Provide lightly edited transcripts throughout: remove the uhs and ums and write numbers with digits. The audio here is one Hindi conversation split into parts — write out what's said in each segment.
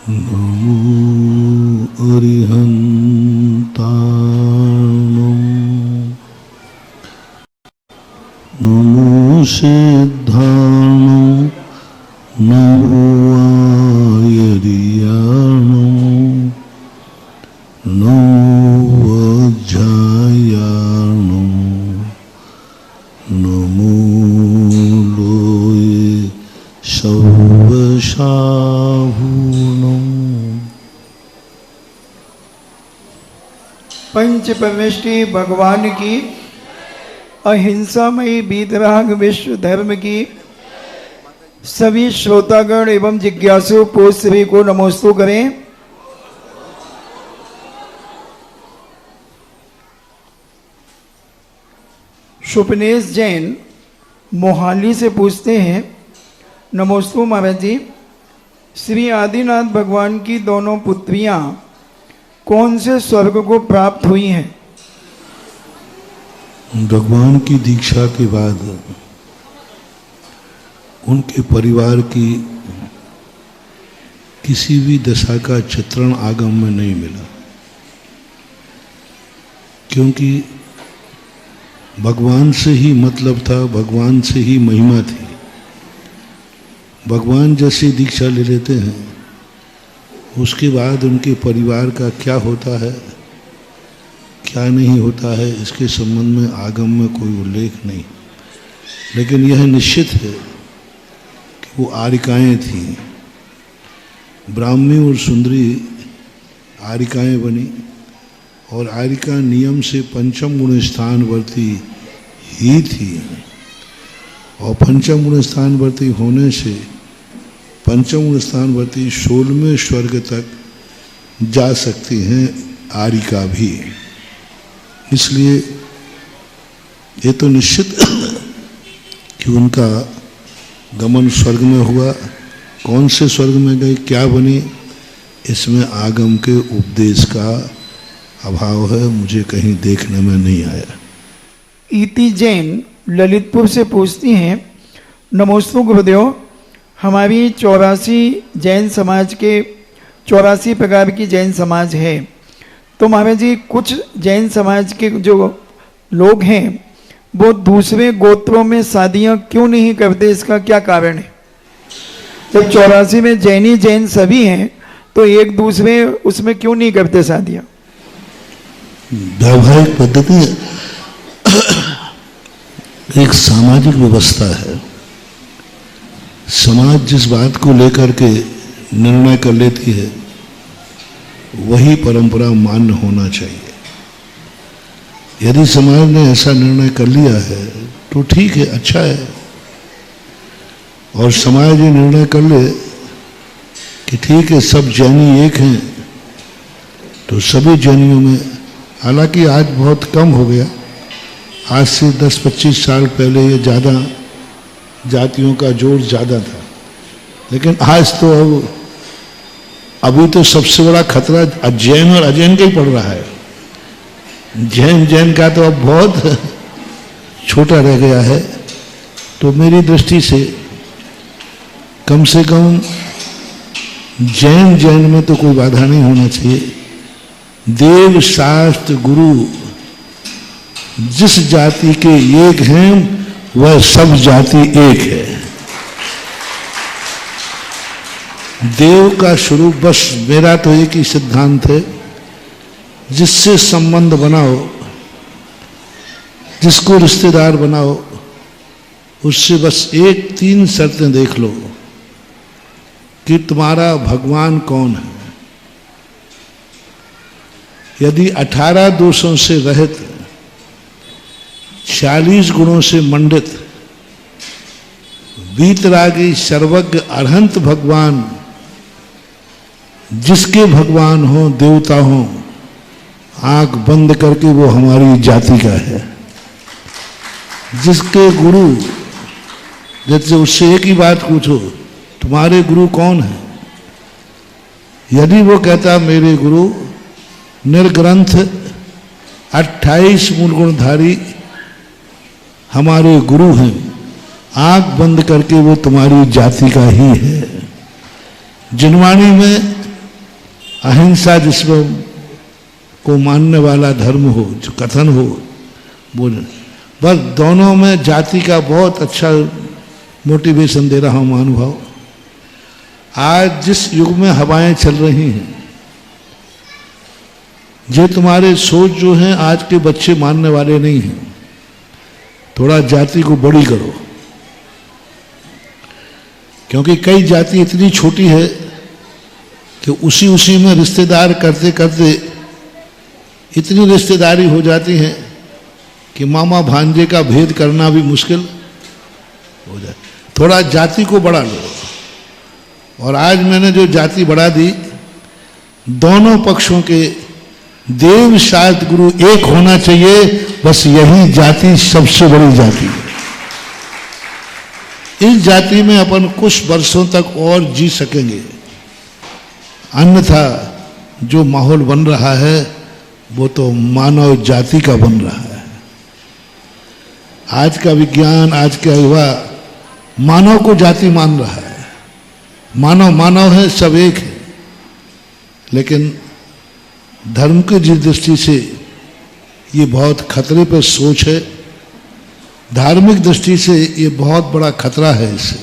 नमो अरिहन्ताणं नमो सिद्धाणं नमो आयर्याणं नमो अध्यायाणं नमो लोये शौवशाहूणम्। पंच परमेष्टि भगवान की अहिंसामयी वीतराग विश्व धर्म की सभी श्रोतागण एवं जिज्ञासु पोष सभी को नमोस्तु करें। शुभनेश जैन मोहाली से पूछते हैं, नमोस्तु महाराज जी, श्री आदिनाथ भगवान की दोनों पुत्रियां कौन से स्वर्ग को प्राप्त हुई हैं? भगवान की दीक्षा के बाद उनके परिवार की किसी भी दशा का चित्रण आगम में नहीं मिला, क्योंकि भगवान से ही मतलब था, भगवान से ही महिमा थी। भगवान जैसे दीक्षा ले लेते हैं उसके बाद उनके परिवार का क्या होता है क्या नहीं होता है इसके संबंध में आगम में कोई उल्लेख नहीं, लेकिन यह निश्चित है कि वो आरिकाएँ थीं, ब्राह्मी और सुंदरी आरिकाएँ बनी और आरिका नियम से पंचम गुण स्थानवर्ती ही थी और पंचम गुण स्थानवर्ती होने से पंचम गुण स्थानवर्ती 16वें स्वर्ग तक जा सकती हैं आरिका भी। इसलिए ये तो निश्चित कि उनका गमन स्वर्ग में हुआ। कौन से स्वर्ग में गई, क्या बनी, इसमें आगम के उपदेश का अभाव है, मुझे कहीं देखने में नहीं आया। इति जैन ललितपुर से पूछती हैं, नमोस्तु गुरुदेव, हमारी 84 जैन समाज के 84 प्रकार की जैन समाज है, तो महाराज जी कुछ जैन समाज के जो लोग हैं वो दूसरे गोत्रों में शादियां क्यों नहीं करते, इसका क्या कारण है? जब 84 में जैन सभी हैं तो एक दूसरे उसमें क्यों नहीं करते शादियां? वैवाहिक पद्धति एक सामाजिक व्यवस्था है। समाज जिस बात को लेकर के निर्णय कर लेती है वही परंपरा मान्य होना चाहिए। यदि समाज ने ऐसा निर्णय कर लिया है तो ठीक है, अच्छा है। और समाज ये निर्णय कर ले कि ठीक है सब जैनी एक हैं, तो सभी जैनियों में, हालांकि आज बहुत कम हो गया, आज से 10-25 साल पहले ये ज़्यादा जातियों का जोर ज़्यादा था, लेकिन आज तो अभी तो सबसे बड़ा खतरा जैन और अजैन का ही पड़ रहा है। जैन का तो अब बहुत छोटा रह गया है। तो मेरी दृष्टि से कम जैन में तो कोई बाधा नहीं होना चाहिए। देव शास्त्र गुरु जिस जाति के एक हैं वह सब जाति एक है। देव का स्वरूप, बस मेरा तो एक ही सिद्धांत है, जिससे संबंध बनाओ, जिसको रिश्तेदार बनाओ, उससे बस 3 शर्तें देख लो कि तुम्हारा भगवान कौन है। यदि 18 दोषों से रहित, 40 गुणों से मंडित, वीतरागी सर्वज्ञ अरहंत भगवान, जिसके भगवान हो, देवता हो, आंख बंद करके वो हमारी जाति का है। जिसके गुरु, जैसे उससे एक ही बात पूछो, तुम्हारे गुरु कौन है? यदि वो कहता मेरे गुरु निर्ग्रंथ 28 मूल गुणधारी हमारे गुरु हैं, आंख बंद करके वो तुम्हारी जाति का ही है। जिनवाणी में अहिंसा जिसमें को मानने वाला धर्म हो, जो कथन हो, वो बस दोनों में जाति का बहुत अच्छा मोटिवेशन दे रहा हूं महानुभाव। आज जिस युग में हवाएं चल रही हैं, ये तुम्हारे सोच जो हैं आज के बच्चे मानने वाले नहीं हैं। थोड़ा जाति को बड़ी करो, क्योंकि कई जाति इतनी छोटी है कि उसी में रिश्तेदार करते करते इतनी रिश्तेदारी हो जाती है कि मामा भांजे का भेद करना भी मुश्किल हो जाए। थोड़ा जाति को बढ़ा लो। और आज मैंने जो जाति बढ़ा दी, दोनों पक्षों के देव शास्त्र गुरु एक होना चाहिए, बस यही जाति सबसे बड़ी जाति है। इस जाति में अपन कुछ वर्षों तक और जी सकेंगे, अन्यथा जो माहौल बन रहा है वो तो मानव जाति का बन रहा है। आज का विज्ञान, आज का युवा मानव को जाति मान रहा है। मानव मानव है, सब एक है। लेकिन धर्म की जिस दृष्टि से ये बहुत खतरे पर सोच है, धार्मिक दृष्टि से ये बहुत बड़ा खतरा है। इससे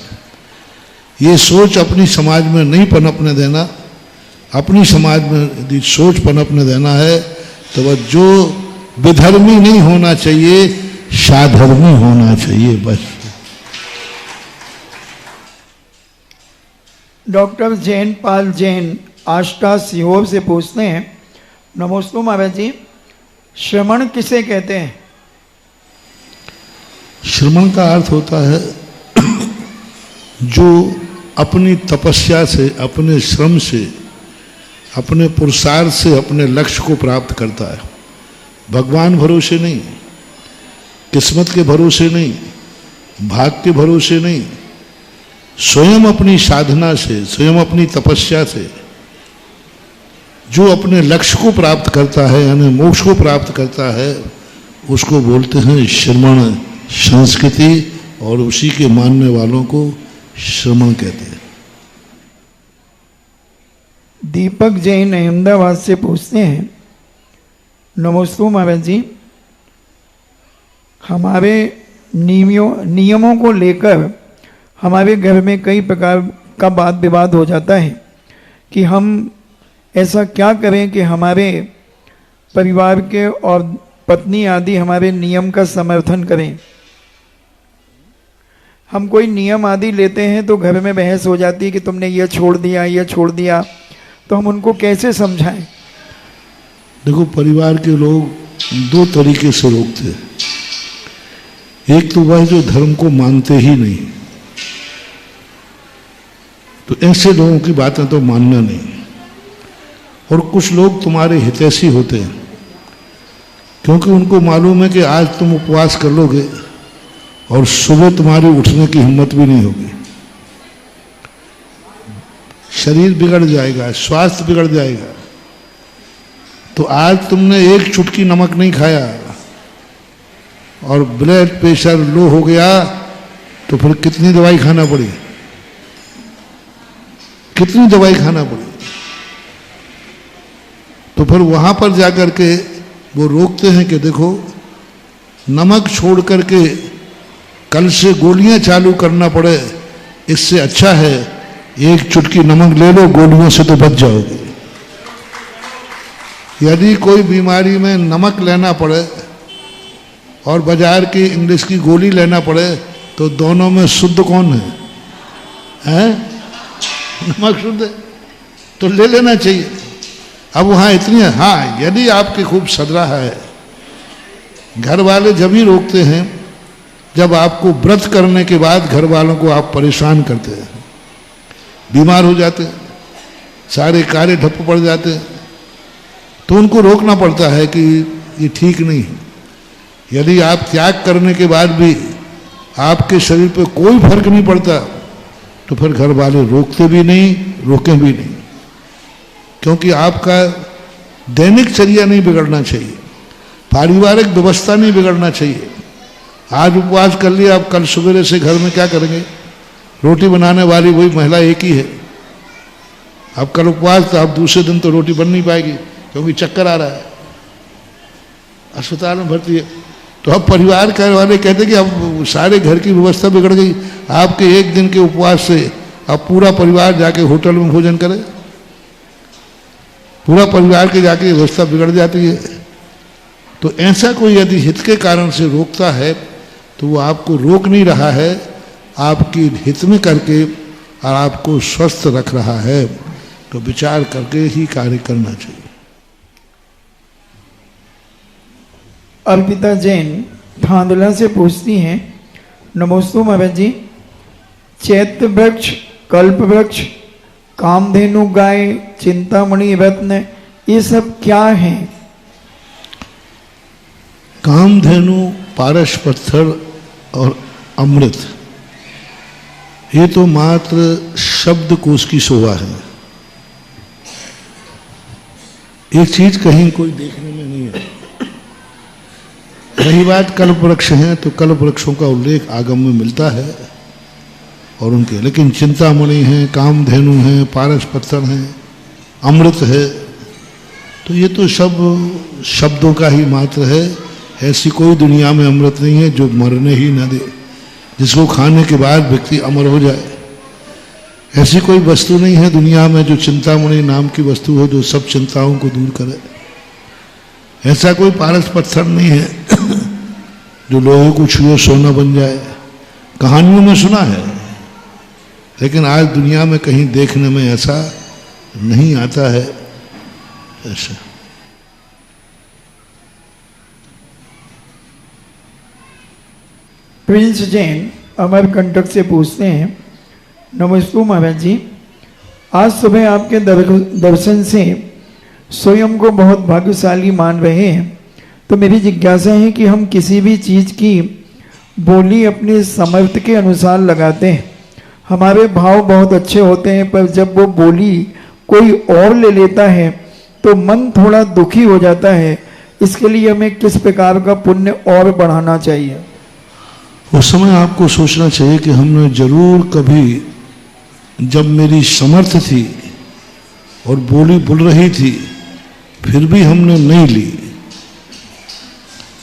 ये सोच अपनी समाज में नहीं पनपने देना। अपनी समाज में यदि सोच पनपने देना है तो वह जो विधर्मी नहीं होना चाहिए, साधर्मी होना चाहिए, बस। डॉक्टर जैन पाल जैन आष्टा सीहोर से पूछते हैं, नमोस्तु महाराज जी, श्रमण किसे कहते हैं? श्रमण का अर्थ होता है जो अपनी तपस्या से, अपने श्रम से, अपने पुरुषार्थ से अपने लक्ष्य को प्राप्त करता है। भगवान भरोसे नहीं, किस्मत के भरोसे नहीं, भाग के भरोसे नहीं, स्वयं अपनी साधना से, स्वयं अपनी तपस्या से जो अपने लक्ष्य को प्राप्त करता है, यानी मोक्ष को प्राप्त करता है, उसको बोलते हैं श्रमण संस्कृति, और उसी के मानने वालों को श्रमण कहते हैं। दीपक जैन अहमदाबाद से पूछते हैं, नमोस्तु महाराज जी, हमारे नियमों को लेकर हमारे घर में कई प्रकार का वाद विवाद हो जाता है कि हम ऐसा क्या करें कि हमारे परिवार के और पत्नी आदि हमारे नियम का समर्थन करें। हम कोई नियम आदि लेते हैं तो घर में बहस हो जाती है कि तुमने ये छोड़ दिया, ये छोड़ दिया, तो हम उनको कैसे समझाएं? देखो, परिवार के लोग दो तरीके से रोकते हैं। एक तो वह जो धर्म को मानते ही नहीं, तो ऐसे लोगों की बातें तो मानना नहीं। और कुछ लोग तुम्हारे हितैषी होते हैं, क्योंकि उनको मालूम है कि आज तुम उपवास कर लोगे और सुबह तुम्हारी उठने की हिम्मत भी नहीं होगी, शरीर बिगड़ जाएगा, स्वास्थ्य बिगड़ जाएगा। तो आज तुमने एक चुटकी नमक नहीं खाया और ब्लड प्रेशर लो हो गया, तो फिर कितनी दवाई खाना पड़ी, कितनी दवाई खाना पड़ी। तो फिर वहां पर जाकर के वो रोकते हैं कि देखो, नमक छोड़ करके कल से गोलियां चालू करना पड़े, इससे अच्छा है एक चुटकी नमक ले लो, गोलियों से तो बच जाओगे। यदि कोई बीमारी में नमक लेना पड़े और बाजार की इंग्लिश की गोली लेना पड़े, तो दोनों में शुद्ध कौन है? हैं? नमक शुद्ध है, तो ले लेना चाहिए। अब वहाँ इतनी, हाँ, यदि आपकी खूब सदरा है, घर वाले जब ही रोकते हैं जब आपको व्रत करने के बाद घर वालों को आप परेशान करते हैं, बीमार हो जाते हैं, सारे कार्य ठप्प पड़ जाते हैं, तो उनको रोकना पड़ता है कि ये ठीक नहीं है। यदि आप त्याग करने के बाद भी आपके शरीर पे कोई फर्क नहीं पड़ता, तो फिर घर वाले रोकते भी नहीं, रोकें भी नहीं, क्योंकि आपका दैनिक चर्या नहीं बिगड़ना चाहिए, पारिवारिक व्यवस्था नहीं बिगड़ना चाहिए। आज उपवास कर लिया, आप कल सवेरे से घर में क्या करेंगे? रोटी बनाने वाली वही महिला एक ही है, अब कल उपवास तो अब दूसरे दिन तो रोटी बन नहीं पाएगी क्योंकि चक्कर आ रहा है, अस्पताल में भर्ती है। तो अब परिवार के वाले कहते कि अब सारे घर की व्यवस्था बिगड़ गई, आपके एक दिन के उपवास से अब पूरा परिवार जाके होटल में भोजन करे, पूरा परिवार के जाके व्यवस्था बिगड़ जाती है। तो ऐसा कोई यदि हित के कारण से रोकता है तो वो आपको रोक नहीं रहा है, आपकी हित में करके और आपको स्वस्थ रख रहा है, तो विचार करके ही कार्य करना चाहिए। अर्पिता जैन धांधला से पूछती हैं, नमोस्तु महाराज जी, चैत्र वृक्ष, कल्प वृक्ष, कामधेनु गाय, चिंतामणि रत्न, ये सब क्या हैं? कामधेनु, पारस पत्थर और अमृत, ये तो मात्र शब्दकोश की शोभा है। एक चीज कहीं कोई देखने में नहीं है। रही बात कल्प वृक्ष हैं तो कल्प वृक्षों का उल्लेख आगम में मिलता है और उनके, लेकिन चिंतामणि हैं, कामधेनु हैं, पारस पत्थर हैं, अमृत है, तो ये तो सब शब्दों का ही मात्र है। ऐसी कोई दुनिया में अमृत नहीं है जो मरने ही न दे, जिसको खाने के बाद व्यक्ति अमर हो जाए। ऐसी कोई वस्तु नहीं है दुनिया में जो चिंतामणि नाम की वस्तु हो जो सब चिंताओं को दूर करे। ऐसा कोई पारस पत्थर नहीं है जो लोहे को छुए सोना बन जाए। कहानियों में सुना है, लेकिन आज दुनिया में कहीं देखने में ऐसा नहीं आता है। ऐसा प्रिंस जैन अमरकंटक से पूछते हैं, नमस्ते महाराज जी, आज सुबह आपके दर्शन से स्वयं को बहुत भाग्यशाली मान रहे हैं, तो मेरी जिज्ञासा है कि हम किसी भी चीज़ की बोली अपने सामर्थ्य के अनुसार लगाते हैं, हमारे भाव बहुत अच्छे होते हैं, पर जब वो बोली कोई और ले लेता है तो मन थोड़ा दुखी हो जाता है। इसके लिए हमें किस प्रकार का पुण्य और बढ़ाना चाहिए? उस समय आपको सोचना चाहिए कि हमने जरूर कभी, जब मेरी समर्थ थी और बोली बोल रही थी फिर भी हमने नहीं ली।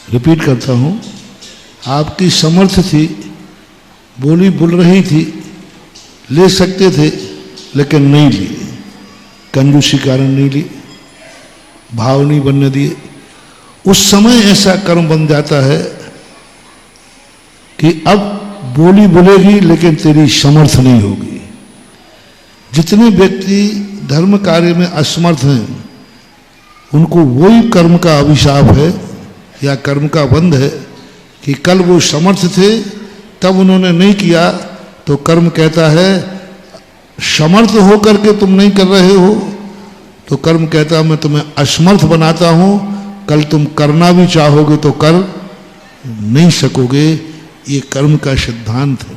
रिपीट करता हूं, आपकी समर्थ थी, बोली बोल रही थी, ले सकते थे लेकिन नहीं ली, कंजूसी कारण नहीं ली, भाव नहीं बनने दिए। उस समय ऐसा कर्म बन जाता है कि अब बोली बोलेगी लेकिन तेरी समर्थ नहीं होगी। जितने व्यक्ति धर्म कार्य में असमर्थ हैं उनको वही कर्म का अभिशाप है या कर्म का बंध है कि कल वो समर्थ थे तब उन्होंने नहीं किया, तो कर्म कहता है समर्थ होकर के तुम नहीं कर रहे हो, तो कर्म कहता है मैं तुम्हें असमर्थ बनाता हूं, कल तुम करना भी चाहोगे तो कर नहीं सकोगे। ये कर्म का सिद्धांत है।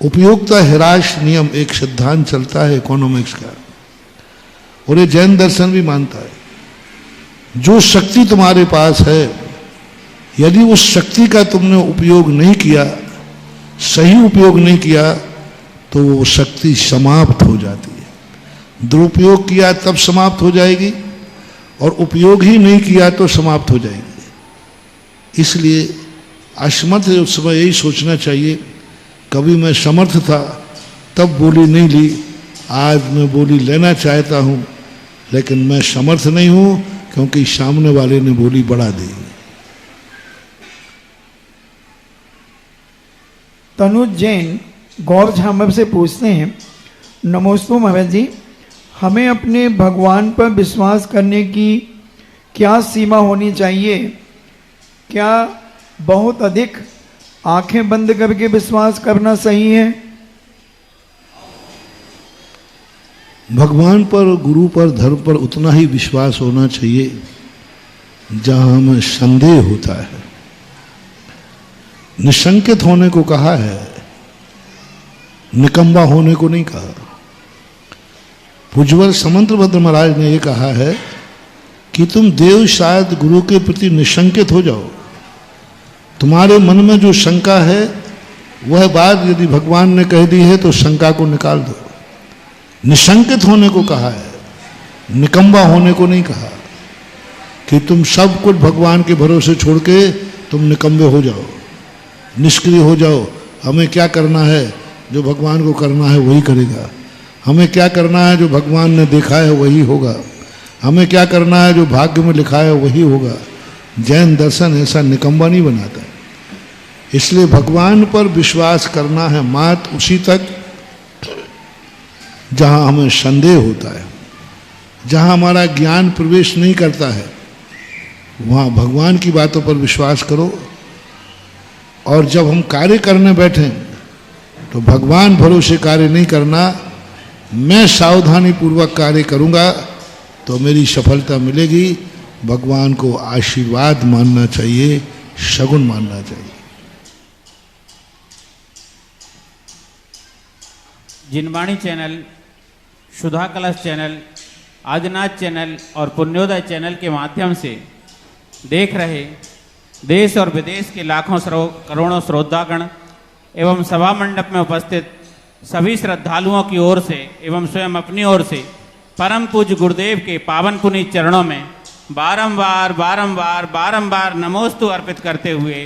उपयोगिता हिराश नियम एक सिद्धांत चलता है इकोनॉमिक्स का, और ये जैन दर्शन भी मानता है। जो शक्ति तुम्हारे पास है, यदि उस शक्ति का तुमने उपयोग नहीं किया, सही उपयोग नहीं किया, तो वो शक्ति समाप्त हो जाती है। दुरुपयोग किया तब समाप्त हो जाएगी और उपयोग ही नहीं किया तो समाप्त हो जाएगी। इसलिए असमर्थ उस समय यही सोचना चाहिए, कभी मैं समर्थ था तब बोली नहीं ली, आज मैं बोली लेना चाहता हूं लेकिन मैं समर्थ नहीं हूं क्योंकि सामने वाले ने बोली बढ़ा दी। तनुज जैन गौर झामर से पूछते हैं, नमोस्तु महाराज जी, हमें अपने भगवान पर विश्वास करने की क्या सीमा होनी चाहिए? क्या बहुत अधिक आंखें बंद करके विश्वास करना सही है? भगवान पर, गुरु पर, धर्म पर उतना ही विश्वास होना चाहिए जहां हमें संदेह होता है। निशंकित होने को कहा है, निकम्बा होने को नहीं कहा। पूज्यवर समंतभद्र महाराज ने यह कहा है कि तुम देव शायद गुरु के प्रति निशंकित हो जाओ। तुम्हारे मन में जो शंका है वह बात यदि भगवान ने कह दी है तो शंका को निकाल दो। निशंकित होने को कहा है, निकम्बा होने को नहीं कहा कि तुम सब कुछ भगवान के भरोसे छोड़ के तुम निकम्बे हो जाओ, निष्क्रिय हो जाओ। हमें क्या करना है, जो भगवान को करना है वही करेगा। हमें क्या करना है, जो भगवान ने देखा है वही होगा। हमें क्या करना है, जो भाग्य में लिखा है वही होगा। जैन दर्शन ऐसा निकम्बा नहीं बनाता। इसलिए भगवान पर विश्वास करना है मात्र उसी तक जहां हमें संदेह होता है, जहां हमारा ज्ञान प्रवेश नहीं करता है, वहां भगवान की बातों पर विश्वास करो। और जब हम कार्य करने बैठें तो भगवान भरोसे कार्य नहीं करना, मैं सावधानी पूर्वक कार्य करूंगा तो मेरी सफलता मिलेगी। भगवान को आशीर्वाद मानना चाहिए, शगुन मानना चाहिए। जिनवाणी चैनल, सुधा कलश चैनल, आदिनाथ चैनल और पुण्योदय चैनल के माध्यम से देख रहे देश और विदेश के लाखों करोड़ों श्रोतागण एवं सभा मंडप में उपस्थित सभी श्रद्धालुओं की ओर से एवं स्वयं अपनी ओर से परम पूज्य गुरुदेव के पावन पुनीत चरणों में बारंबार बारंबार बारंबार नमोस्तु अर्पित करते हुए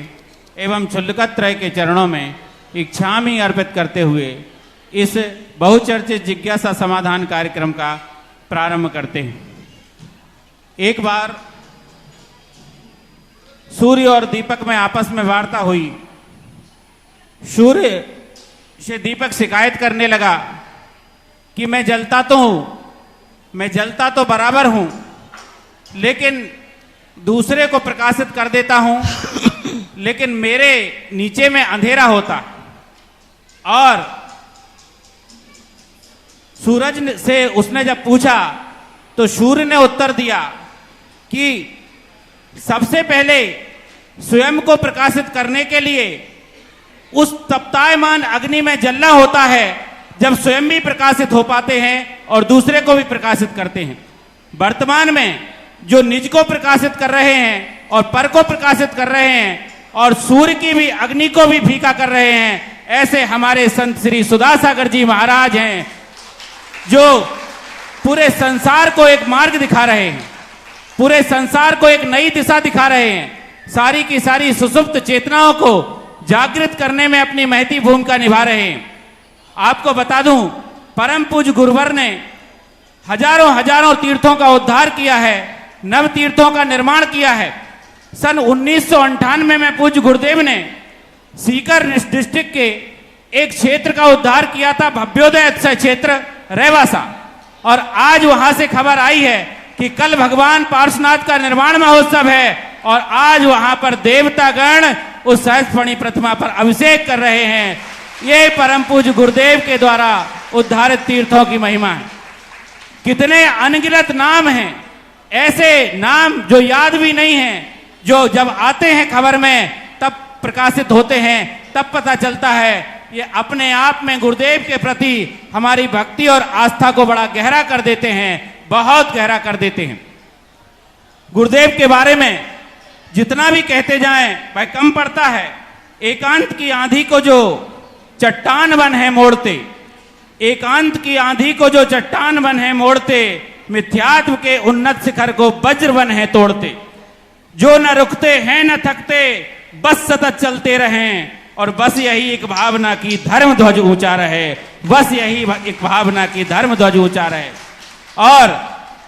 एवं क्षुल्लकत्रय के चरणों में इच्छामि अर्पित करते हुए इस बहुचर्चित जिज्ञासा समाधान कार्यक्रम का प्रारंभ करते हैं। एक बार सूर्य और दीपक में आपस में वार्ता हुई। सूर्य से दीपक शिकायत करने लगा कि मैं जलता तो हूं, मैं जलता तो बराबर हूं, लेकिन दूसरे को प्रकाशित कर देता हूं, लेकिन मेरे नीचे में अंधेरा होता। और सूरज से उसने जब पूछा तो सूर्य ने उत्तर दिया कि सबसे पहले स्वयं को प्रकाशित करने के लिए उस तप्तायमान अग्नि में जलना होता है जब स्वयं भी प्रकाशित हो पाते हैं और दूसरे को भी प्रकाशित करते हैं। वर्तमान में जो निज को प्रकाशित कर रहे हैं और पर को प्रकाशित कर रहे हैं और सूर्य की भी अग्नि को भी फीका कर रहे हैं, ऐसे हमारे संत श्री सुधासागर जी महाराज हैं जो पूरे संसार को एक मार्ग दिखा रहे हैं, पूरे संसार को एक नई दिशा दिखा रहे हैं, सारी की सारी सुसुप्त चेतनाओं को जागृत करने में अपनी महती भूमिका निभा रहे हैं। आपको बता दूं, परम पूज्य गुरुवर ने हजारों हजारों तीर्थों का उद्धार किया है, नव तीर्थों का निर्माण किया है। सन 1998 में पूज्य गुरुदेव ने सीकर डिस्ट्रिक्ट के एक क्षेत्र का उद्धार किया था, भव्योदय क्षेत्र रेवासा, और आज वहां से खबर आई है कि कल भगवान पार्श्वनाथ का निर्माण महोत्सव है और आज वहां पर देवतागण उस सहस्त्रफणी प्रतिमा पर अभिषेक कर रहे हैं। ये परम पूज्य गुरुदेव के द्वारा उद्धारित तीर्थों की महिमा है। कितने अनगिनत नाम हैं, ऐसे नाम जो याद भी नहीं हैं, जो जब आते हैं खबर में तब प्रकाशित होते हैं, तब पता चलता है। ये अपने आप में गुरुदेव के प्रति हमारी भक्ति और आस्था को बड़ा गहरा कर देते हैं, बहुत गहरा कर देते हैं। गुरुदेव के बारे में जितना भी कहते जाएं वह कम पड़ता है। एकांत की आंधी को जो चट्टान बन है मोड़ते, एकांत की आंधी को जो चट्टान बन है मोड़ते, मिथ्यात्व के उन्नत शिखर को वज्र बन है तोड़ते। जो न रुकते हैं न थकते, बस सतत चलते रहें, और बस यही एक भावना की धर्म ध्वज ऊंचा रहे, बस यही एक भावना की धर्म ध्वज ऊंचा रहे। और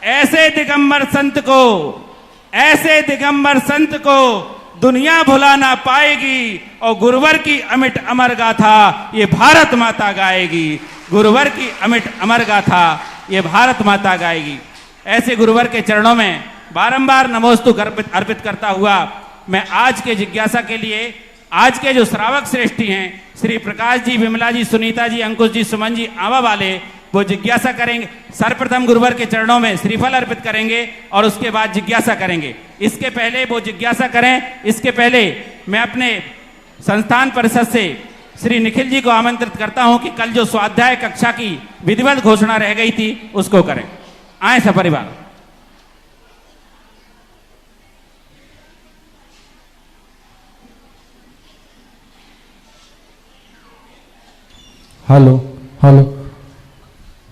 ऐसे दिगंबर संत को, ऐसे दिगंबर संत को दुनिया भुला ना पाएगी, और गुरुवर की अमिट अमर गाथा ये भारत माता गाएगी। गुरुवर की अमिट अमर गाथा ये भारत माता गाएगी। ऐसे गुरुवर के चरणों में बारंबार नमोस्तु अर्पित करता हुआ मैं आज के जिज्ञासा के लिए आज के जो श्रावक श्रेष्ठी हैं, श्री प्रकाश जी, विमला जी, सुनीता जी, अंकुश जी, सुमन जी, आवा वाले, वो जिज्ञासा करेंगे। सर्वप्रथम गुरुवर के चरणों में श्रीफल अर्पित करेंगे और उसके बाद जिज्ञासा करेंगे। इसके पहले वो जिज्ञासा करें, इसके पहले मैं अपने संस्थान परिषद से श्री निखिल जी को आमंत्रित करता हूं कि कल जो स्वाध्याय कक्षा की विधिवत घोषणा रह गई थी उसको करें। आए सपरिवार। Hello hello.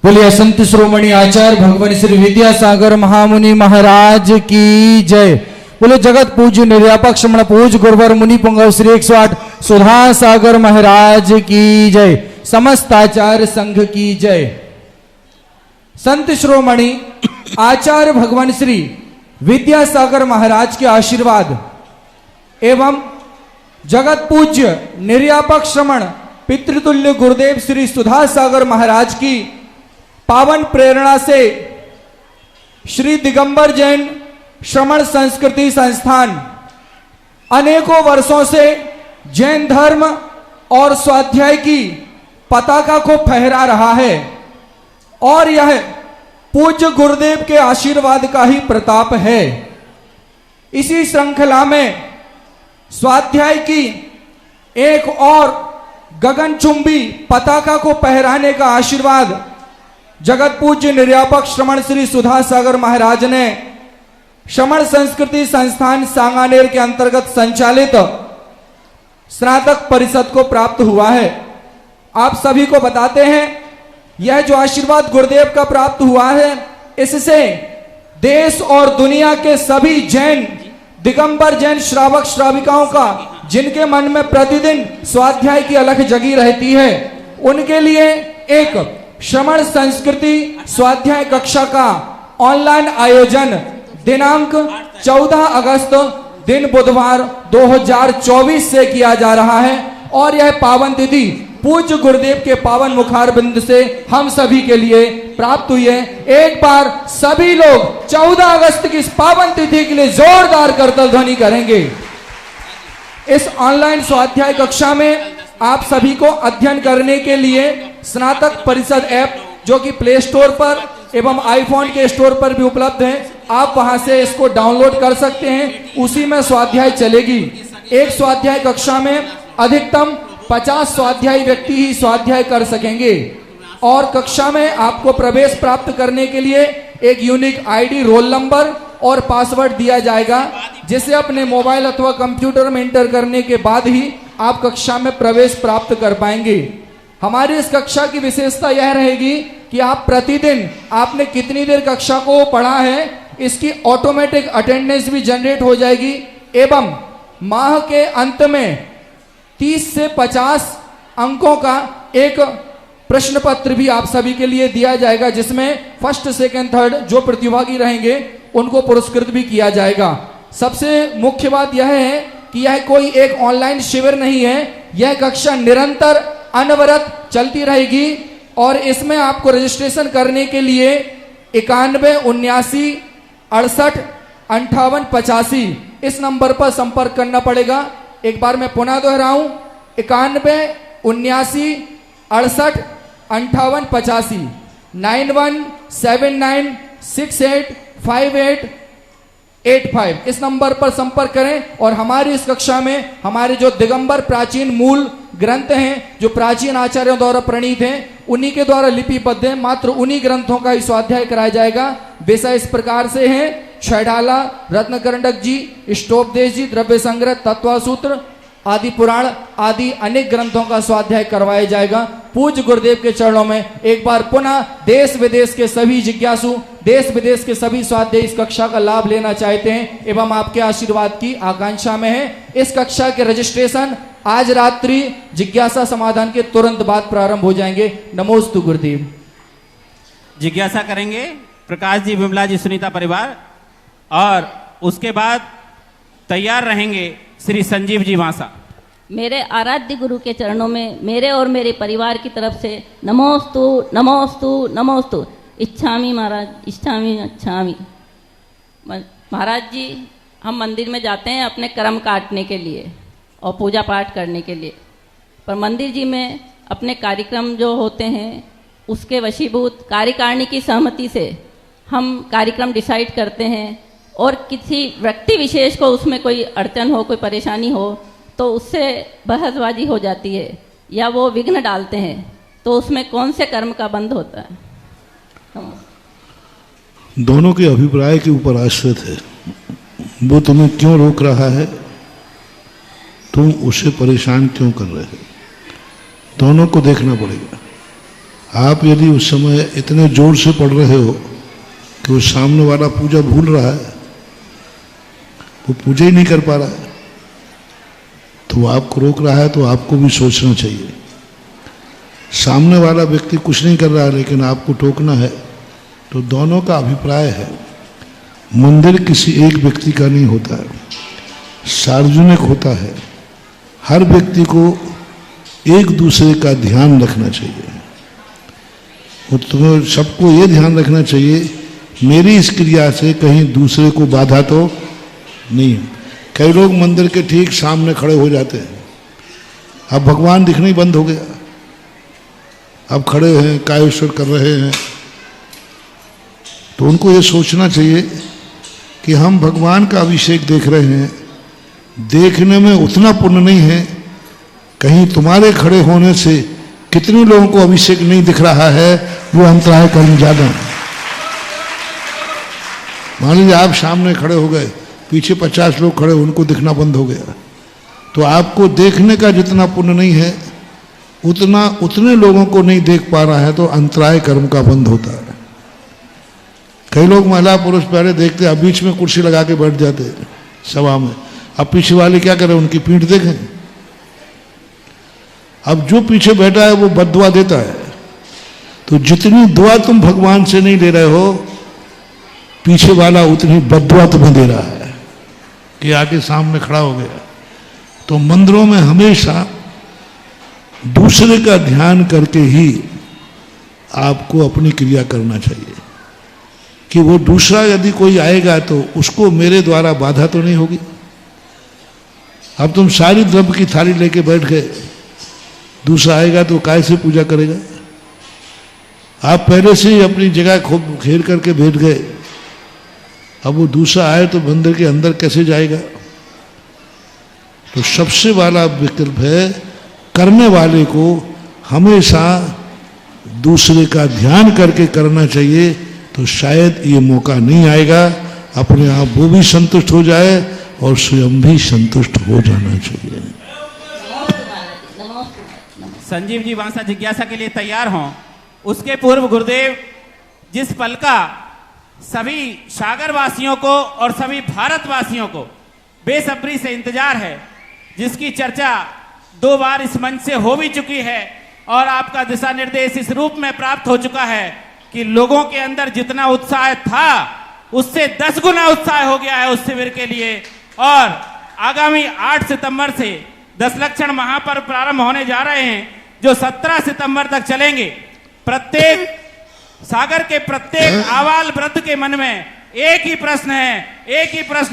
बोलिए संत शिरोमणि आचार्य भगवान श्री विद्यासागर महामुनि महाराज की जय। बोले जगत पूज्य निर्यापक श्रमण पूज्य गुरुवर मुनि पुंगव श्री 108 सुधा सागर महाराज की जय। समस्त आचार्य संघ की जय। संत शिरोमणि आचार्य भगवान श्री विद्यासागर महाराज के आशीर्वाद एवं जगत पूज्य निर्यापक श्रमण पितृतुल्य गुरुदेव श्री सुधा सागर महाराज की पावन प्रेरणा से श्री दिगंबर जैन श्रमण संस्कृति संस्थान अनेकों वर्षों से जैन धर्म और स्वाध्याय की पताका को फहरा रहा है और यह पूज्य गुरुदेव के आशीर्वाद का ही प्रताप है। इसी श्रृंखला में स्वाध्याय की एक और गगनचुंबी पताका को फहराने का आशीर्वाद जगत पूज्य निर्यापक श्रमण श्री सुधा सागर महाराज ने श्रमण संस्कृति संस्थान सांगानेर के अंतर्गत संचालित स्नातक परिषद को प्राप्त हुआ है। आप सभी को बताते हैं यह जो आशीर्वाद गुरुदेव का प्राप्त हुआ है इससे देश और दुनिया के सभी जैन दिगंबर जैन श्रावक श्राविकाओं का जिनके मन में प्रतिदिन स्वाध्याय की अलख जगी रहती है उनके लिए एक श्रमण संस्कृति स्वाध्याय कक्षा का ऑनलाइन आयोजन दिनांक 14 अगस्त दिन बुधवार 2024 से किया जा रहा है और यह पावन तिथि पूज्य गुरुदेव के पावन मुखारबिंद से हम सभी के लिए प्राप्त हुई है। एक बार सभी लोग 14 अगस्त की इस पावन तिथि के लिए जोरदार करतल ध्वनि करेंगे। इस ऑनलाइन स्वाध्याय कक्षा में आप सभी को अध्ययन करने के लिए स्नातक परिषद ऐप जो कि प्ले स्टोर पर एवं आईफोन के स्टोर पर भी उपलब्ध है, आप वहां से इसको डाउनलोड कर सकते हैं। उसी में स्वाध्याय चलेगी। एक स्वाध्याय कक्षा में अधिकतम 50 स्वाध्यायी व्यक्ति ही स्वाध्याय कर सकेंगे और कक्षा में आपको प्रवेश प्राप्त करने के लिए एक यूनिक आईडी, रोल नंबर और पासवर्ड दिया जाएगा जिसे अपने मोबाइल अथवा कंप्यूटर में एंटर करने के बाद ही आप कक्षा में प्रवेश प्राप्त कर पाएंगे। हमारी इस कक्षा की विशेषता यह रहेगी कि आप प्रतिदिन आपने कितनी देर कक्षा को पढ़ा है इसकी ऑटोमेटिक अटेंडेंस भी जनरेट हो जाएगी एवं माह के अंत में 30 से 50 अंकों का एक प्रश्न पत्र भी आप सभी के लिए दिया जाएगा जिसमें फर्स्ट, सेकंड, थर्ड जो प्रतिभागी रहेंगे उनको पुरस्कृत भी किया जाएगा। सबसे मुख्य बात यह है कि यह कोई एक ऑनलाइन शिविर नहीं है, यह कक्षा निरंतर अनवरत चलती रहेगी और इसमें आपको रजिस्ट्रेशन करने के लिए 91 79 68 58 85 इस नंबर पर संपर्क करना पड़ेगा। एक बार मैं पुनः दोहराऊं 91 79 68 58 85 9179685885 इस नंबर पर संपर्क करें और हमारी इस कक्षा में हमारे जो दिगंबर प्राचीन मूल ग्रंथ हैं जो प्राचीन आचार्यों द्वारा प्रणीत हैं उन्हीं के द्वारा लिपिबद्ध हैं, मात्र उन्हीं ग्रंथों का ही स्वाध्याय कराया जाएगा। विषय इस प्रकार से हैं छैडाला, रत्नकरंडक जी, इष्टोपदेश जी, द्रव्य संग्रह, तत्वसूत्र आदि पुराण आदि अनेक ग्रंथों का स्वाध्याय करवाया जाएगा। पूज्य गुरुदेव के चरणों में एक बार पुनः देश विदेश के सभी जिज्ञासु, देश विदेश के सभी स्वाध्यायी इस कक्षा का लाभ लेना चाहते हैं एवं आपके आशीर्वाद की आकांक्षा में है। इस कक्षा के रजिस्ट्रेशन आज रात्रि जिज्ञासा समाधान के तुरंत बाद प्रारंभ हो जाएंगे। नमोस्तु गुरुदेव। जिज्ञासा करेंगे प्रकाश जी, विमला जी, सुनीता परिवार और उसके बाद तैयार रहेंगे श्री संजीव जी वासा। मेरे आराध्य गुरु के चरणों में मेरे और मेरे परिवार की तरफ से नमोस्तु नमोस्तु नमोस्तु। इच्छामी महाराज, इच्छामी अच्छामी। महाराज जी, हम मंदिर में जाते हैं अपने कर्म काटने के लिए और पूजा पाठ करने के लिए, पर मंदिर जी में अपने कार्यक्रम जो होते हैं उसके वशीभूत कार्यकारिणी की सहमति से हम कार्यक्रम डिसाइड करते हैं और किसी व्यक्ति विशेष को उसमें कोई अड़चन हो, कोई परेशानी हो तो उससे बहसबाजी हो जाती है या वो विघ्न डालते हैं, तो उसमें कौन से कर्म का बंध होता है? दोनों के अभिप्राय के ऊपर आश्रित है। वो तुम्हें क्यों रोक रहा है, तुम उसे परेशान क्यों कर रहे हो, दोनों को देखना पड़ेगा। आप यदि उस समय इतने जोर से पढ़ रहे हो कि वो सामने वाला पूजा भूल रहा है, वो पूजा ही नहीं कर पा रहा है, तो वो आपको रोक रहा है, तो आपको भी सोचना चाहिए। सामने वाला व्यक्ति कुछ नहीं कर रहा है लेकिन आपको टोकना है, तो दोनों का अभिप्राय है। मंदिर किसी एक व्यक्ति का नहीं होता है, सार्वजनिक होता है। हर व्यक्ति को एक दूसरे का ध्यान रखना चाहिए। और तुम्हें सबको ये ध्यान रखना चाहिए मेरी इस क्रिया से कहीं दूसरे को बाधा तो नहीं है। कई लोग मंदिर के ठीक सामने खड़े हो जाते हैं, अब भगवान दिखना ही बंद हो गया, अब खड़े हैं कायेश्वर कर रहे हैं, तो उनको ये सोचना चाहिए कि हम भगवान का अभिषेक देख रहे हैं, देखने में उतना पुण्य नहीं है, कहीं तुम्हारे खड़े होने से कितने लोगों को अभिषेक नहीं दिख रहा है, वो अंतराय कर्म ज्यादा है। मान लीजिए आप सामने खड़े हो गए, पीछे 50 लोग खड़े, उनको दिखना बंद हो गया, तो आपको देखने का जितना पुण्य नहीं है उतने लोगों को नहीं देख पा रहा है, तो अंतराय कर्म का बंद होता है। कई लोग महिला पुरुष पहले देखते, अब बीच में कुर्सी लगा के बैठ जाते सभा में, अब पीछे वाले क्या करें, उनकी पीठ देखें। अब जो पीछे बैठा है वो बद्दुआ देता है, तो जितनी दुआ तुम भगवान से नहीं ले रहे हो, पीछे वाला उतनी बद्दुआ तुम्हें दे रहा है कि आके सामने खड़ा हो गया। तो मंदिरों में हमेशा दूसरे का ध्यान करके ही आपको अपनी क्रिया करना चाहिए, कि वो दूसरा यदि कोई आएगा तो उसको मेरे द्वारा बाधा तो नहीं होगी। अब तुम सारी द्रव्य की थाली लेके बैठ गए, दूसरा आएगा तो काय से पूजा करेगा। आप पहले से ही अपनी जगह खूब घेर करके बैठ गए, अब वो दूसरा आए तो मंदिर के अंदर कैसे जाएगा। तो सबसे वाला विकल्प है, करने वाले को हमेशा दूसरे का ध्यान करके करना चाहिए, तो शायद ये मौका नहीं आएगा। अपने आप वो भी संतुष्ट हो जाए और स्वयं भी संतुष्ट हो जाना चाहिए। संजीव जी वहां से जिज्ञासा के लिए तैयार हों, उसके पूर्व गुरुदेव जिस पल का सभी सागर वासियों को और सभी भारतवासियों को बेसब्री से इंतजार है, जिसकी चर्चा 2 बार इस मंच से हो भी चुकी है और आपका दिशा निर्देश इस रूप में प्राप्त हो चुका है कि लोगों के अंदर जितना उत्साह था उससे 10 गुना उत्साह हो गया है उस शिविर के लिए। और आगामी 8 सितंबर से 10 लक्षण महापर्व प्रारंभ होने जा रहे हैं, जो 17 सितंबर तक चलेंगे। प्रत्येक सागर के प्रत्येक आवाल वृद्ध के मन में एक ही प्रश्न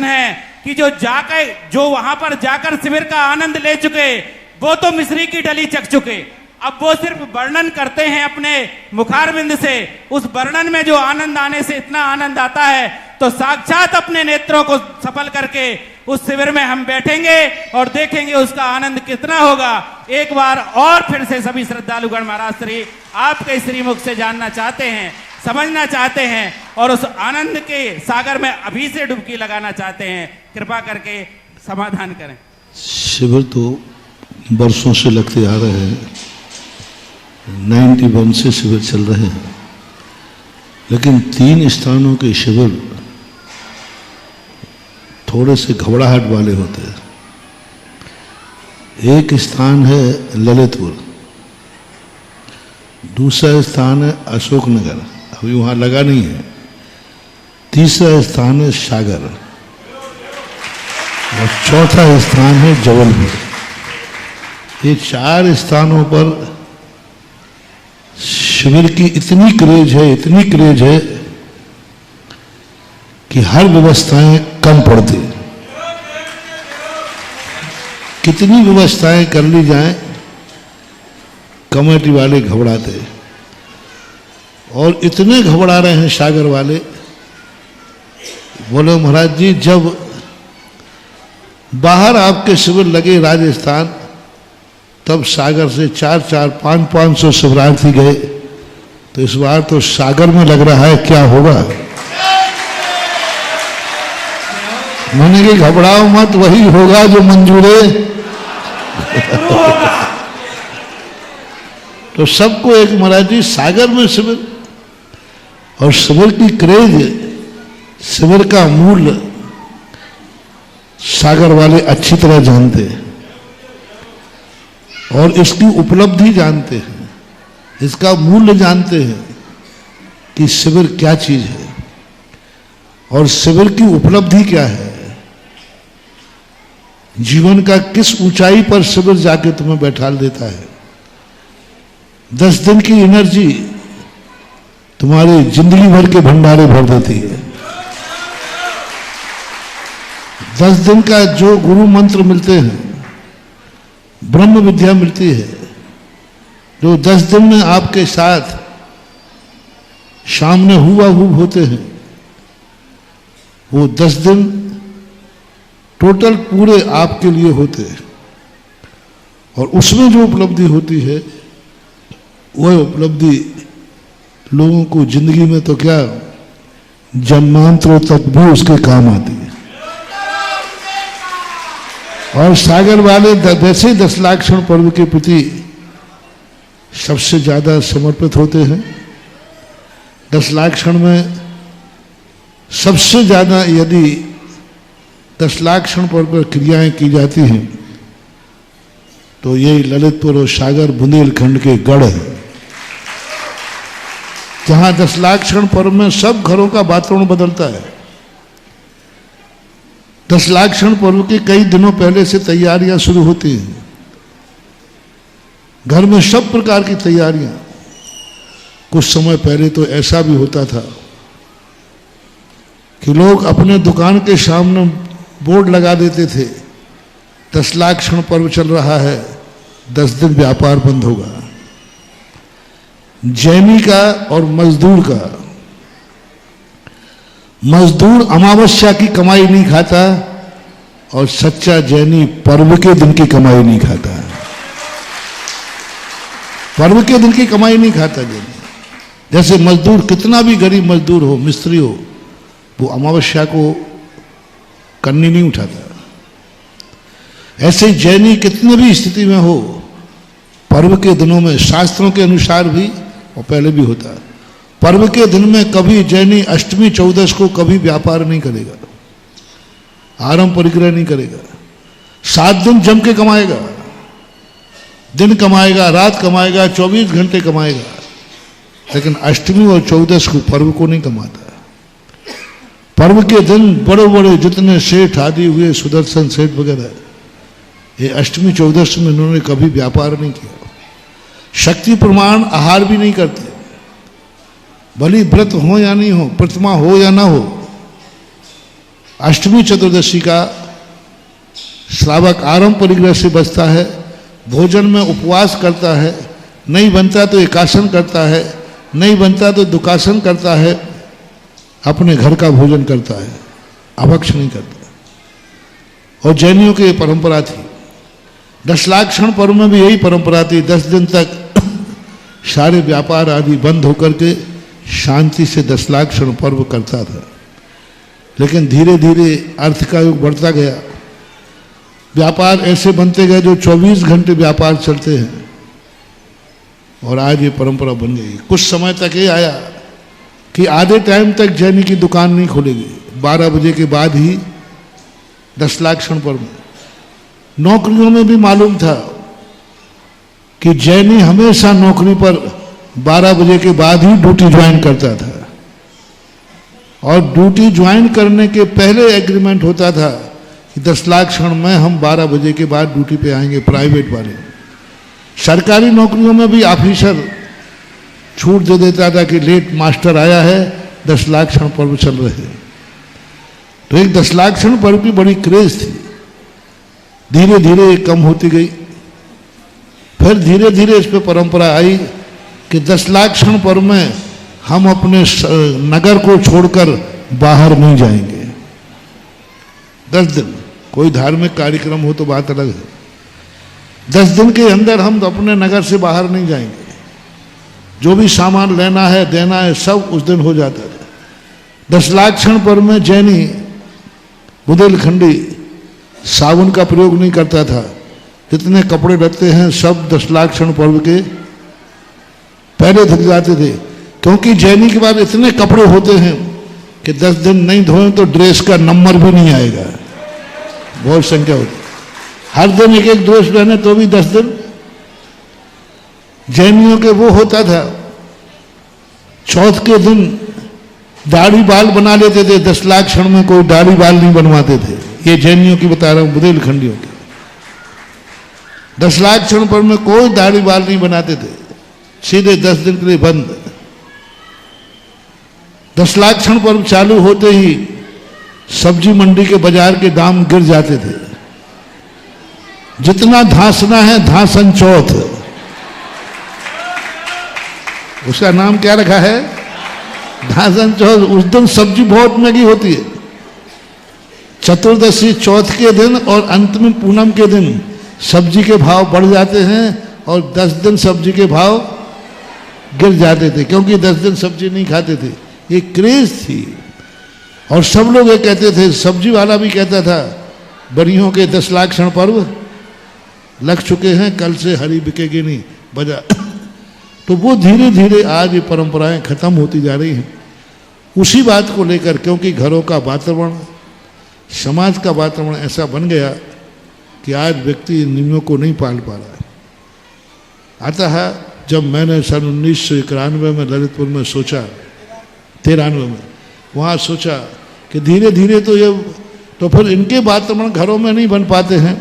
है कि जो वहां पर जाकर शिविर का आनंद ले चुके, वो तो मिश्री की डली चख चुके, अब वो सिर्फ वर्णन करते हैं अपने मुखारविंद से। उस वर्णन में जो आनंद आने से इतना आनंद आता है, तो साक्षात अपने नेत्रों को सफल करके उस शिविर में हम बैठेंगे और देखेंगे उसका आनंद कितना होगा। एक बार और फिर से सभी श्रद्धालुगण महाराज श्री आपके श्रीमुख से जानना चाहते हैं, समझना चाहते हैं और उस आनंद के सागर में अभी से डुबकी लगाना चाहते हैं। कृपा करके समाधान करें। शिविर तो वर्षों से लगते आ रहे हैं, 91 से शिविर चल रहे हैं, लेकिन 3 स्थानों के शिविर थोड़े से घबराहट वाले होते हैं। एक स्थान है ललितपुर, दूसरा स्थान है अशोकनगर, अभी वहाँ लगा नहीं है, तीसरा स्थान है सागर और चौथा स्थान है जबलपुर। ये 4 स्थानों पर शिविर की इतनी क्रेज है कि हर व्यवस्थाएं कम पड़ती। कितनी व्यवस्थाएं कर ली जाएं, कमेटी वाले घबराते, और इतने घबरा रहे हैं सागर वाले। बोले महाराज जी, जब बाहर आपके शिविर लगे राजस्थान, तब सागर से 400-500 शिविरार्थी गए, तो इस बार तो सागर में लग रहा है, क्या होगा। मैंने कि घबराओ मत, वही होगा जो मंजूर है। तो सबको एक महाराज जी सागर में शिविर, और शिविर की क्रेज, शिविर का मूल्य सागर वाले अच्छी तरह जानते हैं और इसकी उपलब्धि जानते हैं, इसका मूल्य जानते हैं कि शिविर क्या चीज है और शिविर की उपलब्धि क्या है। जीवन का किस ऊंचाई पर शिविर जाके तुम्हें बैठाल देता है। 10 दिन की एनर्जी तुम्हारी जिंदगी भर के भंडारे भर देती है। 10 दिन का जो गुरु मंत्र मिलते हैं, ब्रह्म विद्या मिलती है, जो 10 दिन में आपके साथ सामने हुआ होते हैं, वो 10 दिन टोटल पूरे आपके लिए होते हैं। और उसमें जो उपलब्धि होती है वह उपलब्धि लोगों को जिंदगी में तो क्या जन्मांतरों तक भी उसके काम आती है। और सागर वाले वैसे 10 लाख क्षण पर्व के प्रति सबसे ज्यादा समर्पित होते हैं। 10 लाख क्षण में सबसे ज्यादा यदि 10 लाख क्षण पर्व पर क्रियाएं की जाती हैं तो यही ललितपुर और सागर बुंदेलखंड के गढ़ है, जहां 10 लाख क्षण पर्व में सब घरों का वातावरण बदलता है। 10 लाख क्षण पर्व के कई दिनों पहले से तैयारियां शुरू होती हैं। घर में सब प्रकार की तैयारियां। कुछ समय पहले तो ऐसा भी होता था कि लोग अपने दुकान के सामने बोर्ड लगा देते थे, 10 लाख क्षण पर्व चल रहा है, 10 दिन व्यापार बंद होगा। जैनी का और मजदूर का, मजदूर अमावस्या की कमाई नहीं खाता और सच्चा जैनी पर्व के दिन की कमाई नहीं खाता। पर्व के दिन की कमाई नहीं खाता जैनी। जैसे मजदूर कितना भी गरीब मजदूर हो, मिस्त्री हो, वो अमावस्या को करनी नहीं उठाता। ऐसे जैनी कितने भी स्थिति में हो, पर्व के दिनों में शास्त्रों के अनुसार भी और पहले भी होता है, पर्व के दिन में कभी जैनी अष्टमी 14 को कभी व्यापार नहीं करेगा, आरंभ परिग्रह नहीं करेगा। 7 दिन जम के कमाएगा, दिन कमाएगा, रात कमाएगा, 24 घंटे कमाएगा, लेकिन अष्टमी और 14 को पर्व को नहीं कमाता। पर्व के दिन बड़े बड़े जितने सेठ आदि हुए, सुदर्शन सेठ वगैरह, ये अष्टमी 14 में इन्होंने कभी व्यापार नहीं किया। शक्ति प्रमाण आहार भी नहीं करते, भली व्रत हो या नहीं हो, प्रतिमा हो या ना हो। अष्टमी चतुर्दशी का श्रावक आरंभ परिग्रह से बचता है, भोजन में उपवास करता है, नहीं बनता तो एकासन करता है, नहीं बनता तो दुकासन करता है, अपने घर का भोजन करता है, अभक्ष नहीं करता। और जैनियों की परंपरा थी। 10 लाख क्षण पर्व में भी यही परंपरा थी। 10 दिन तक सारे व्यापार आदि बंद होकर के शांति से 10 लाख क्षण पर्व करता था। लेकिन धीरे धीरे अर्थ का युग बढ़ता गया, व्यापार ऐसे बनते गए जो 24 घंटे व्यापार चलते हैं, और आज ये परंपरा बन गई। कुछ समय तक ये आया कि आधे टाइम तक जैनी की दुकान नहीं खुलेगी, 12 बजे के बाद ही 10 लाख क्षण पर्व में। नौकरियों में भी मालूम था कि जैनी हमेशा नौकरी पर 12 बजे के बाद ही ड्यूटी ज्वाइन करता था, और ड्यूटी ज्वाइन करने के पहले एग्रीमेंट होता था कि 10 लाख क्षण में हम 12 बजे के बाद ड्यूटी पे आएंगे। प्राइवेट वाले, सरकारी नौकरियों में भी ऑफिसर छूट दे देता था कि लेट मास्टर आया है, 10 लाख क्षण पर्व चल रहे हैं। तो एक 10 लाख क्षण पर्व की बड़ी क्रेज थी। धीरे धीरे कम होती गई, फिर धीरे धीरे इस पे परंपरा आई कि 10 लाख क्षण पर्व में हम अपने नगर को छोड़कर बाहर नहीं जाएंगे। 10 दिन कोई धार्मिक कार्यक्रम हो तो बात अलग है, 10 दिन के अंदर हम तो अपने नगर से बाहर नहीं जाएंगे। जो भी सामान लेना है, देना है, सब उस दिन हो जाता था। 10 लाख क्षण पर्व में जैनी बुंदेलखंडी साबुन का प्रयोग नहीं करता था। जितने कपड़े लगते हैं सब 10 लाख क्षण पर्व के पहले धुल जाते थे, क्योंकि जैनी के बाद इतने कपड़े होते हैं कि 10 दिन नहीं धोए तो ड्रेस का नंबर भी नहीं आएगा, बहुत संख्या होती। हर दिन एक एक ड्रेस पहने तो भी 10 दिन। जैनियों के वो होता था, चौथ के दिन दाढ़ी बाल बना लेते थे, 10 लाख क्षण में कोई दाढ़ी बाल नहीं बनवाते थे। ये जैनियों की बता रहा हूं, बुंदेलखंडियों की। 10 लाख क्षण पर में कोई दाढ़ी बाल नहीं बनाते थे, सीधे 10 दिन के लिए बंद। 10 लाख क्षण पर्व चालू होते ही सब्जी मंडी के बाजार के दाम गिर जाते थे। जितना धांसना है धांसन चौथ, उसका नाम क्या रखा है, धांसन चौथ। उस दिन सब्जी बहुत महंगी होती है। चतुर्दशी चौथ के दिन और अंत में पूनम के दिन सब्जी के भाव बढ़ जाते हैं और 10 दिन सब्जी के भाव गिर जाते थे, क्योंकि 10 दिन सब्जी नहीं खाते थे। ये क्रेज थी। और सब लोग ये कहते थे, सब्जी वाला भी कहता था, बड़ियों के 10 लाख क्षण पर्व लग चुके हैं, कल से हरी बिकेगी नहीं बजा। तो वो धीरे धीरे आज ये परंपराएं खत्म होती जा रही हैं। उसी बात को लेकर, क्योंकि घरों का वातावरण, समाज का वातावरण ऐसा बन गया कि आज व्यक्ति इन नियमों को नहीं पाल पा रहा है। अतः जब मैंने सन 1991 में ललितपुर में सोचा, 93 में वहाँ सोचा कि धीरे धीरे तो फिर इनके वातावरण घरों में नहीं बन पाते हैं,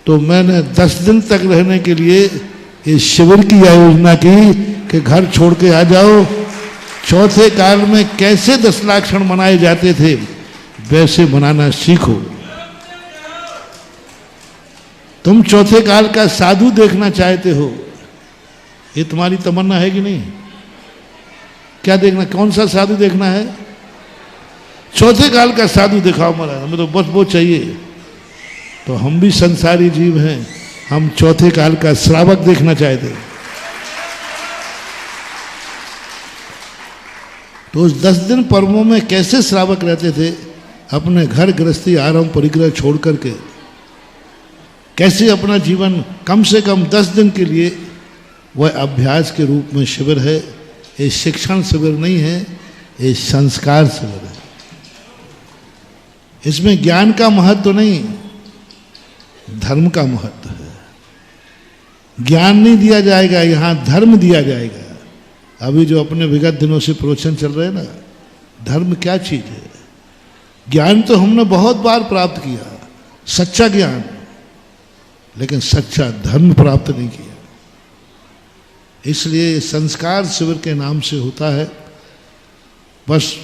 तो मैंने 10 दिन तक रहने के लिए इस शिविर की आयोजना की कि घर छोड़ के आ जाओ। चौथे काल में कैसे 10 लाख क्षण मनाए जाते थे वैसे मनाना सीखो। तुम चौथे काल का साधु देखना चाहते हो, ये तुम्हारी तमन्ना है कि नहीं? क्या देखना, कौन सा साधु देखना है? चौथे काल का साधु दिखाओ महाराज, हमें तो बस वो चाहिए। तो हम भी संसारी जीव हैं, हम चौथे काल का श्रावक देखना चाहते। तो उस 10 दिन पर्वों में कैसे श्रावक रहते थे, अपने घर गृहस्थी आराम परिग्रह छोड़ करके, कैसे अपना जीवन कम से कम 10 दिन के लिए वह अभ्यास के रूप में शिविर है। ये शिक्षण शिविर नहीं है, ये संस्कार शिविर है। इसमें ज्ञान का महत्व नहीं, धर्म का महत्व है। ज्ञान नहीं दिया जाएगा, यहां धर्म दिया जाएगा। अभी जो अपने विगत दिनों से प्रवचन चल रहे हैं ना, धर्म क्या चीज है? ज्ञान तो हमने बहुत बार प्राप्त किया, सच्चा ज्ञान, लेकिन सच्चा धर्म प्राप्त नहीं किया। इसलिए संस्कार शिविर के नाम से होता है। बस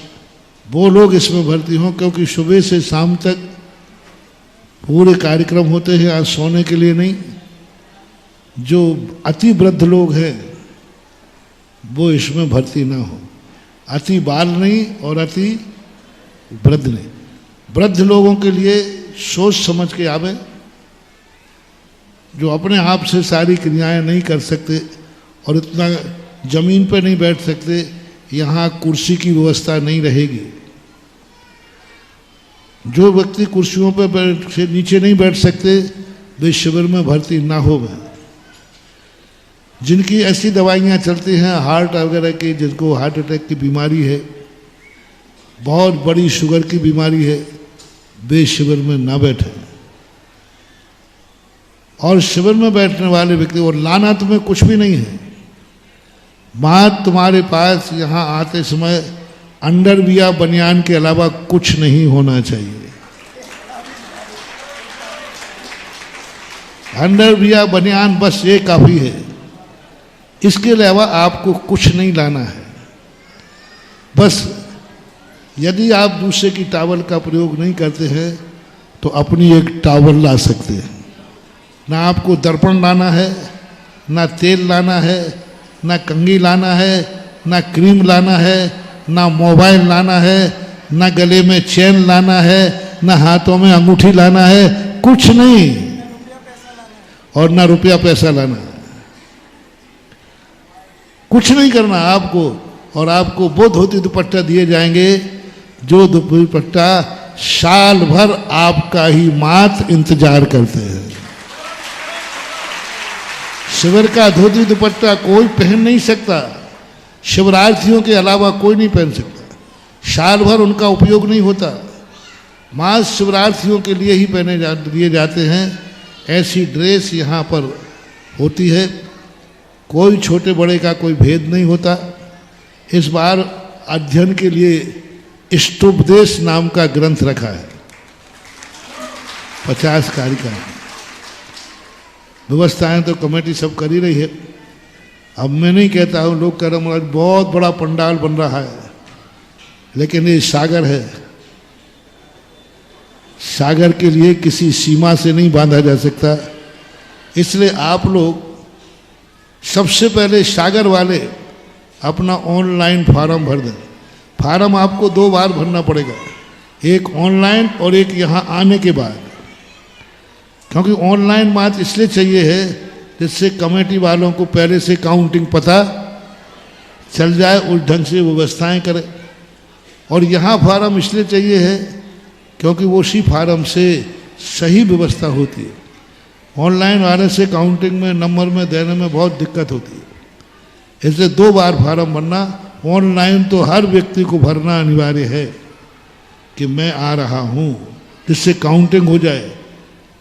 वो लोग इसमें भर्ती हों, क्योंकि सुबह से शाम तक पूरे कार्यक्रम होते हैं, आज सोने के लिए नहीं। जो अति वृद्ध लोग हैं वो इसमें भर्ती ना हो, अति बाल नहीं और अति वृद्ध नहीं। वृद्ध लोगों के लिए सोच समझ के आवे, जो अपने आप से सारी क्रियाएं नहीं कर सकते और इतना जमीन पर नहीं बैठ सकते, यहाँ कुर्सी की व्यवस्था नहीं रहेगी। जो व्यक्ति कुर्सियों पर बैठ से नीचे नहीं बैठ सकते वे शिविर में भर्ती ना हो। जिनकी ऐसी दवाइयाँ चलती हैं हार्ट वगैरह की, जिनको हार्ट अटैक की बीमारी है, बहुत बड़ी शुगर की बीमारी है, वे शिविर में ना बैठे। और शिविर में बैठने वाले व्यक्ति, और लाना तुम्हें कुछ भी नहीं है, बात तुम्हारे पास यहाँ आते समय अंडरवियर बनियान के अलावा कुछ नहीं होना चाहिए। अंडरवियर बनियान बस ये काफी है, इसके अलावा आपको कुछ नहीं लाना है। बस यदि आप दूसरे की टॉवल का प्रयोग नहीं करते हैं तो अपनी एक टॉवल ला सकते हैं। ना आपको दर्पण लाना है, ना तेल लाना है, ना कंघी लाना है, ना क्रीम लाना है, ना मोबाइल लाना है, ना गले में चेन लाना है, ना हाथों में अंगूठी लाना है, कुछ नहीं। और ना रुपया पैसा लाना है, कुछ नहीं करना आपको। और आपको वो धोती दुपट्टा दिए जाएंगे जो दुपट्टा साल भर आपका ही मात इंतजार करते हैं। शिविर का धोती दुपट्टा कोई पहन नहीं सकता, शिवरार्थियों के अलावा कोई नहीं पहन सकता, साल भर उनका उपयोग नहीं होता, मास शिवरार्थियों के लिए ही पहने दिए जाते हैं। ऐसी ड्रेस यहाँ पर होती है, कोई छोटे बड़े का कोई भेद नहीं होता। इस बार अध्ययन के लिए इष्टोपदेश नाम का ग्रंथ रखा है, 50 कारिका। व्यवस्थाएं तो कमेटी सब कर ही रही है। अब मैं नहीं कहता हूँ, लोग कह रहे हैं बहुत बड़ा पंडाल बन रहा है, लेकिन ये सागर है, सागर के लिए किसी सीमा से नहीं बांधा जा सकता। इसलिए आप लोग सबसे पहले सागर वाले अपना ऑनलाइन फॉर्म भर दें। फॉर्म आपको 2 बार भरना पड़ेगा, एक ऑनलाइन और एक यहाँ आने के बाद, क्योंकि ऑनलाइन बात इसलिए चाहिए है जिससे कमेटी वालों को पहले से काउंटिंग पता चल जाए, उस ढंग से व्यवस्थाएं करें। और यहाँ फॉर्म इसलिए चाहिए है क्योंकि वो उसी फॉर्म से सही व्यवस्था होती है। ऑनलाइन वाले से काउंटिंग में नंबर में देने में बहुत दिक्कत होती है, इसलिए 2 बार फॉर्म भरना। ऑनलाइन तो हर व्यक्ति को भरना अनिवार्य है कि मैं आ रहा हूँ, जिससे काउंटिंग हो जाए।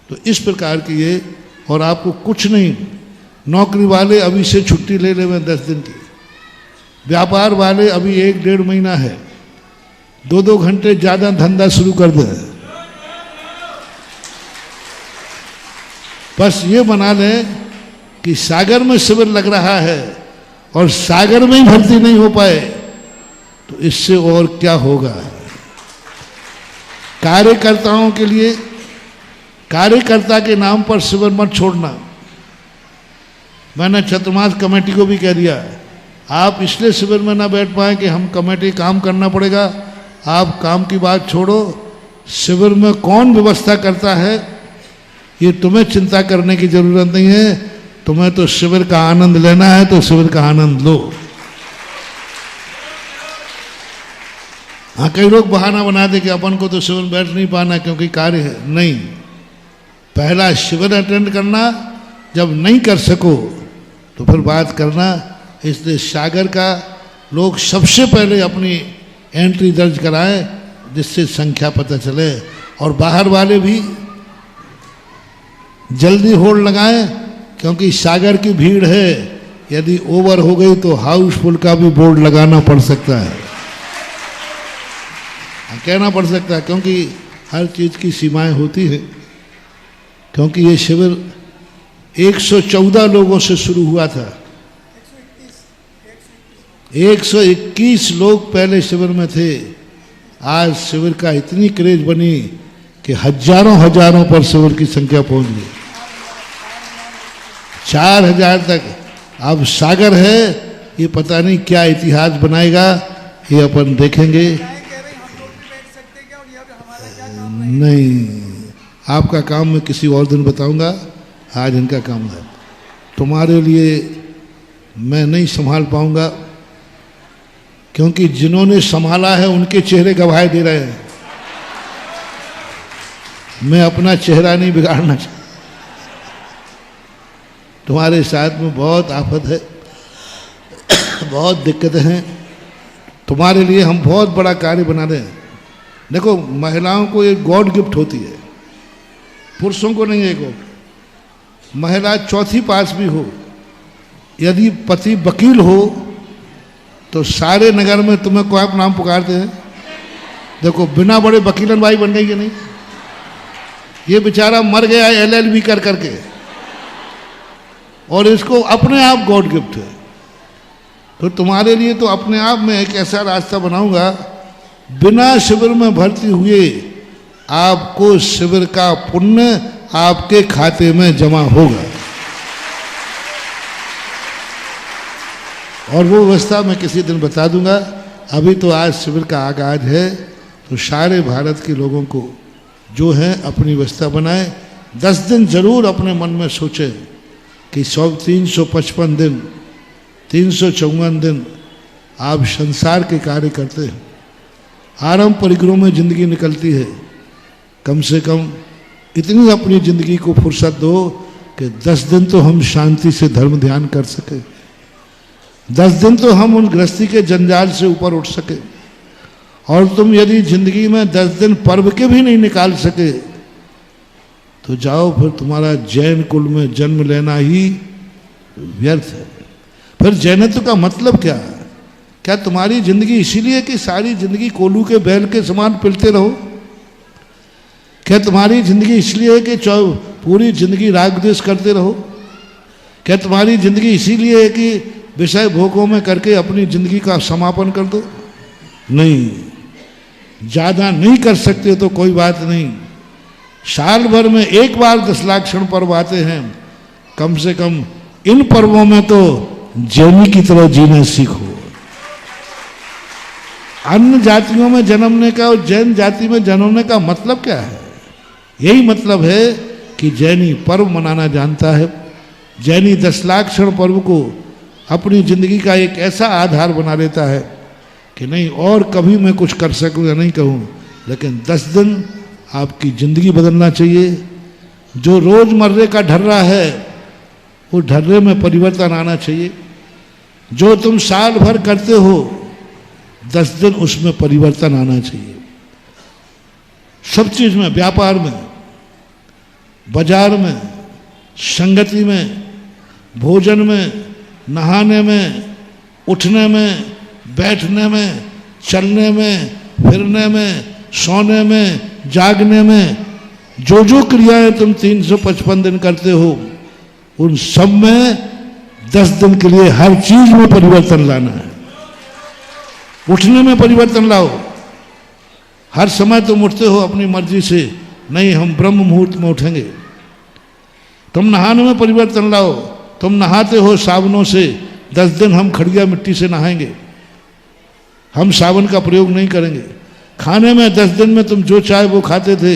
तो इस प्रकार की ये, और आपको कुछ नहीं, नौकरी वाले अभी से छुट्टी ले ले में 10 दिन की, व्यापार वाले अभी 1-1.5 महीना है, 2-2 घंटे ज़्यादा धंधा शुरू कर दे। बस ये बना लें कि सागर में शिविर लग रहा है और सागर में ही भर्ती नहीं हो पाए तो इससे और क्या होगा। कार्यकर्ताओं के लिए, कार्यकर्ता के नाम पर शिविर मत छोड़ना। मैंने चतुर्मास कमेटी को भी कह दिया, आप इसलिए शिविर में ना बैठ पाए कि हम कमेटी काम करना पड़ेगा। आप काम की बात छोड़ो, शिविर में कौन व्यवस्था करता है ये तुम्हें चिंता करने की जरूरत नहीं है। तुम्हें तो शिविर का आनंद लेना है, तो शिविर का आनंद लो। हाँ, कई लोग बहाना बना दे कि अपन को तो शिविर में बैठ नहीं पाना क्योंकि कार्य है। नहीं, पहला शिविर अटेंड करना, जब नहीं कर सको तो फिर बात करना। इसलिए सागर का लोग सबसे पहले अपनी एंट्री दर्ज कराएं, जिससे संख्या पता चले। और बाहर वाले भी जल्दी होल्ड लगाएं, क्योंकि सागर की भीड़ है, यदि ओवर हो गई तो हाउसफुल का भी बोर्ड लगाना पड़ सकता है, कहना पड़ सकता है, क्योंकि हर चीज़ की सीमाएं होती हैं। क्योंकि ये शिविर 114 लोगों से शुरू हुआ था, 121 लोग पहले शिविर में थे। आज शिविर का इतनी क्रेज बनी कि हजारों पर शिविर की संख्या पहुंच गई, 4000 तक। अब सागर है, ये पता नहीं क्या इतिहास बनाएगा, ये अपन देखेंगे। नहीं, आपका काम मैं किसी और दिन बताऊंगा, आज इनका काम है। तुम्हारे लिए मैं नहीं संभाल पाऊंगा, क्योंकि जिन्होंने संभाला है उनके चेहरे गवाही दे रहे हैं। मैं अपना चेहरा नहीं बिगाड़ना चाहता। तुम्हारे साथ में बहुत आफत है, बहुत दिक्कतें हैं। तुम्हारे लिए हम बहुत बड़ा कार्य बना रहे हैं। देखो, महिलाओं को एक गॉड गिफ्ट होती है, पुरुषों को नहीं है। एक महिला चौथी पास भी हो, यदि पति वकील हो तो सारे नगर में तुम्हें कोई नाम पुकारते हैं। देखो, बिना बड़े वकीलन भाई बन गई कि नहीं। ये बेचारा मर गया LLB कर करके, और इसको अपने आप गॉड गिफ्ट है। तो तुम्हारे लिए तो अपने आप में एक ऐसा रास्ता बनाऊंगा, बिना शिविर में भर्ती हुए आपको शिविर का पुण्य आपके खाते में जमा होगा। और वो व्यवस्था मैं किसी दिन बता दूंगा। अभी तो आज शिविर का आगाज है, तो सारे भारत के लोगों को जो है अपनी व्यवस्था बनाए। 10 दिन जरूर अपने मन में सोचे कि 355 दिन, 354 दिन आप संसार के कार्य करते हैं। आरंभ परिग्रह में जिंदगी निकलती है, कम से कम इतनी अपनी जिंदगी को फुर्सत दो कि 10 दिन तो हम शांति से धर्म ध्यान कर सके, 10 दिन तो हम उन गृहस्थी के जंजाल से ऊपर उठ सके। और तुम यदि जिंदगी में 10 दिन पर्व के भी नहीं निकाल सके तो जाओ, फिर तुम्हारा जैन कुल में जन्म लेना ही व्यर्थ है। फिर जैनत्व का मतलब क्या है? क्या तुम्हारी जिंदगी इसीलिए कि सारी जिंदगी कोलू के बैल के समान पिलते रहो? क्या तुम्हारी जिंदगी इसलिए कि पूरी जिंदगी राग द्वेष करते रहो? क्या तुम्हारी जिंदगी इसीलिए है कि विषय भोगों में करके अपनी जिंदगी का समापन कर दो? नहीं, ज्यादा नहीं कर सकते तो कोई बात नहीं, साल भर में एक बार 10 लाख क्षण पर्व आते हैं, कम से कम इन पर्वों में तो जैनी की तरह जीना सीखो। अन्य जातियों में जन्मने का और जैन जाति में जन्मने का मतलब क्या है? यही मतलब है कि जैनी पर्व मनाना जानता है। जैनी 10 लाख क्षण पर्व को अपनी जिंदगी का एक ऐसा आधार बना लेता है कि नहीं और कभी मैं कुछ कर सकूं या नहीं कहूं, लेकिन 10 दिन आपकी जिंदगी बदलना चाहिए। जो रोजमर्रे का ढर्रा है वो ढर्रे में परिवर्तन आना चाहिए। जो तुम साल भर करते हो 10 दिन उसमें परिवर्तन आना चाहिए। सब चीज में, व्यापार में, बाजार में, संगति में, भोजन में, नहाने में, उठने में, बैठने में, चलने में, फिरने में, सोने में, जागने में, जो जो क्रियाएं तुम 355 दिन करते हो उन सब में 10 दिन के लिए हर चीज में परिवर्तन लाना है। उठने में परिवर्तन लाओ। हर समय तुम उठते हो अपनी मर्जी से, नहीं हम ब्रह्म मुहूर्त में उठेंगे। तुम नहाने में परिवर्तन लाओ। तुम नहाते हो साबुनों से, 10 दिन हम खड़िया मिट्टी से नहाएंगे, हम साबुन का प्रयोग नहीं करेंगे। खाने में 10 दिन में तुम जो चाहे वो खाते थे,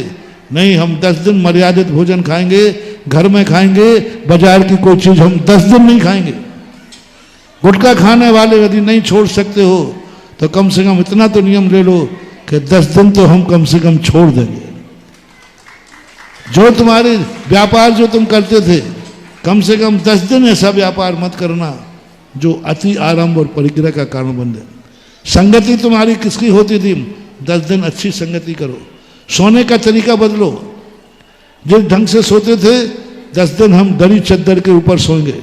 नहीं हम 10 दिन मर्यादित भोजन खाएंगे, घर में खाएंगे, बाजार की कोई चीज हम 10 दिन नहीं खाएंगे। गुटखा खाने वाले यदि नहीं छोड़ सकते हो तो कम से कम इतना तो नियम ले लो कि 10 दिन तो हम कम से कम छोड़ देंगे। जो तुम्हारे व्यापार जो तुम करते थे, कम से कम 10 दिन ऐसा व्यापार मत करना जो अति आरंभ और परिग्रह का कारण बन जाए। संगति तुम्हारी किसकी होती थी? 10 दिन अच्छी संगति करो। सोने का तरीका बदलो। जिस ढंग से सोते थे 10 दिन हम दरी चद्दर के ऊपर सोएंगे,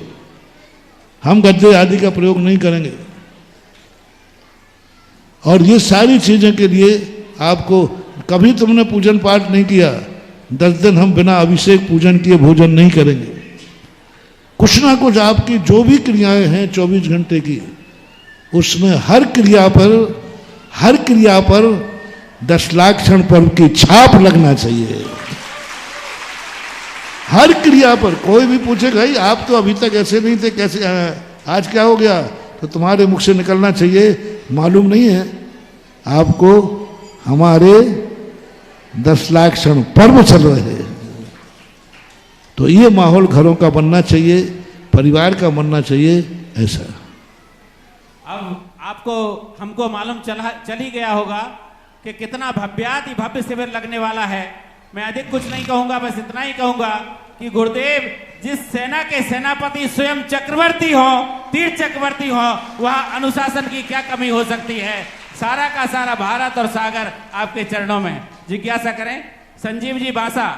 हम गद्दे आदि का प्रयोग नहीं करेंगे। और ये सारी चीजें के लिए आपको, कभी तुमने पूजन पाठ नहीं किया, 10 दिन हम बिना अभिषेक पूजन किए भोजन नहीं करेंगे। कुछ ना कुछ आपकी जो भी क्रियाएं हैं 24 घंटे की, उसमें हर क्रिया पर 10 लाख क्षण पर्व की छाप लगना चाहिए। हर क्रिया पर। कोई भी पूछेगा भाई आप तो अभी तक ऐसे नहीं थे, कैसे आज क्या हो गया, तो तुम्हारे मुख से निकलना चाहिए मालूम नहीं है आपको हमारे 10 लाख क्षण पर्व चल रहे हैं। तो ये माहौल घरों का बनना चाहिए, परिवार का बनना चाहिए। ऐसा अब आपको हमको मालूम चल ही गया होगा कि कितना भव्याति भव्य शिविर लगने वाला है। मैं अधिक कुछ नहीं कहूंगा, बस इतना ही कहूंगा कि गुरुदेव जिस सेना के सेनापति स्वयं चक्रवर्ती हो, तीर चक्रवर्ती हो, वह अनुशासन की क्या कमी हो सकती है। सारा का सारा भारत और सागर आपके चरणों में। जिज्ञासा करें संजीव जी बासा,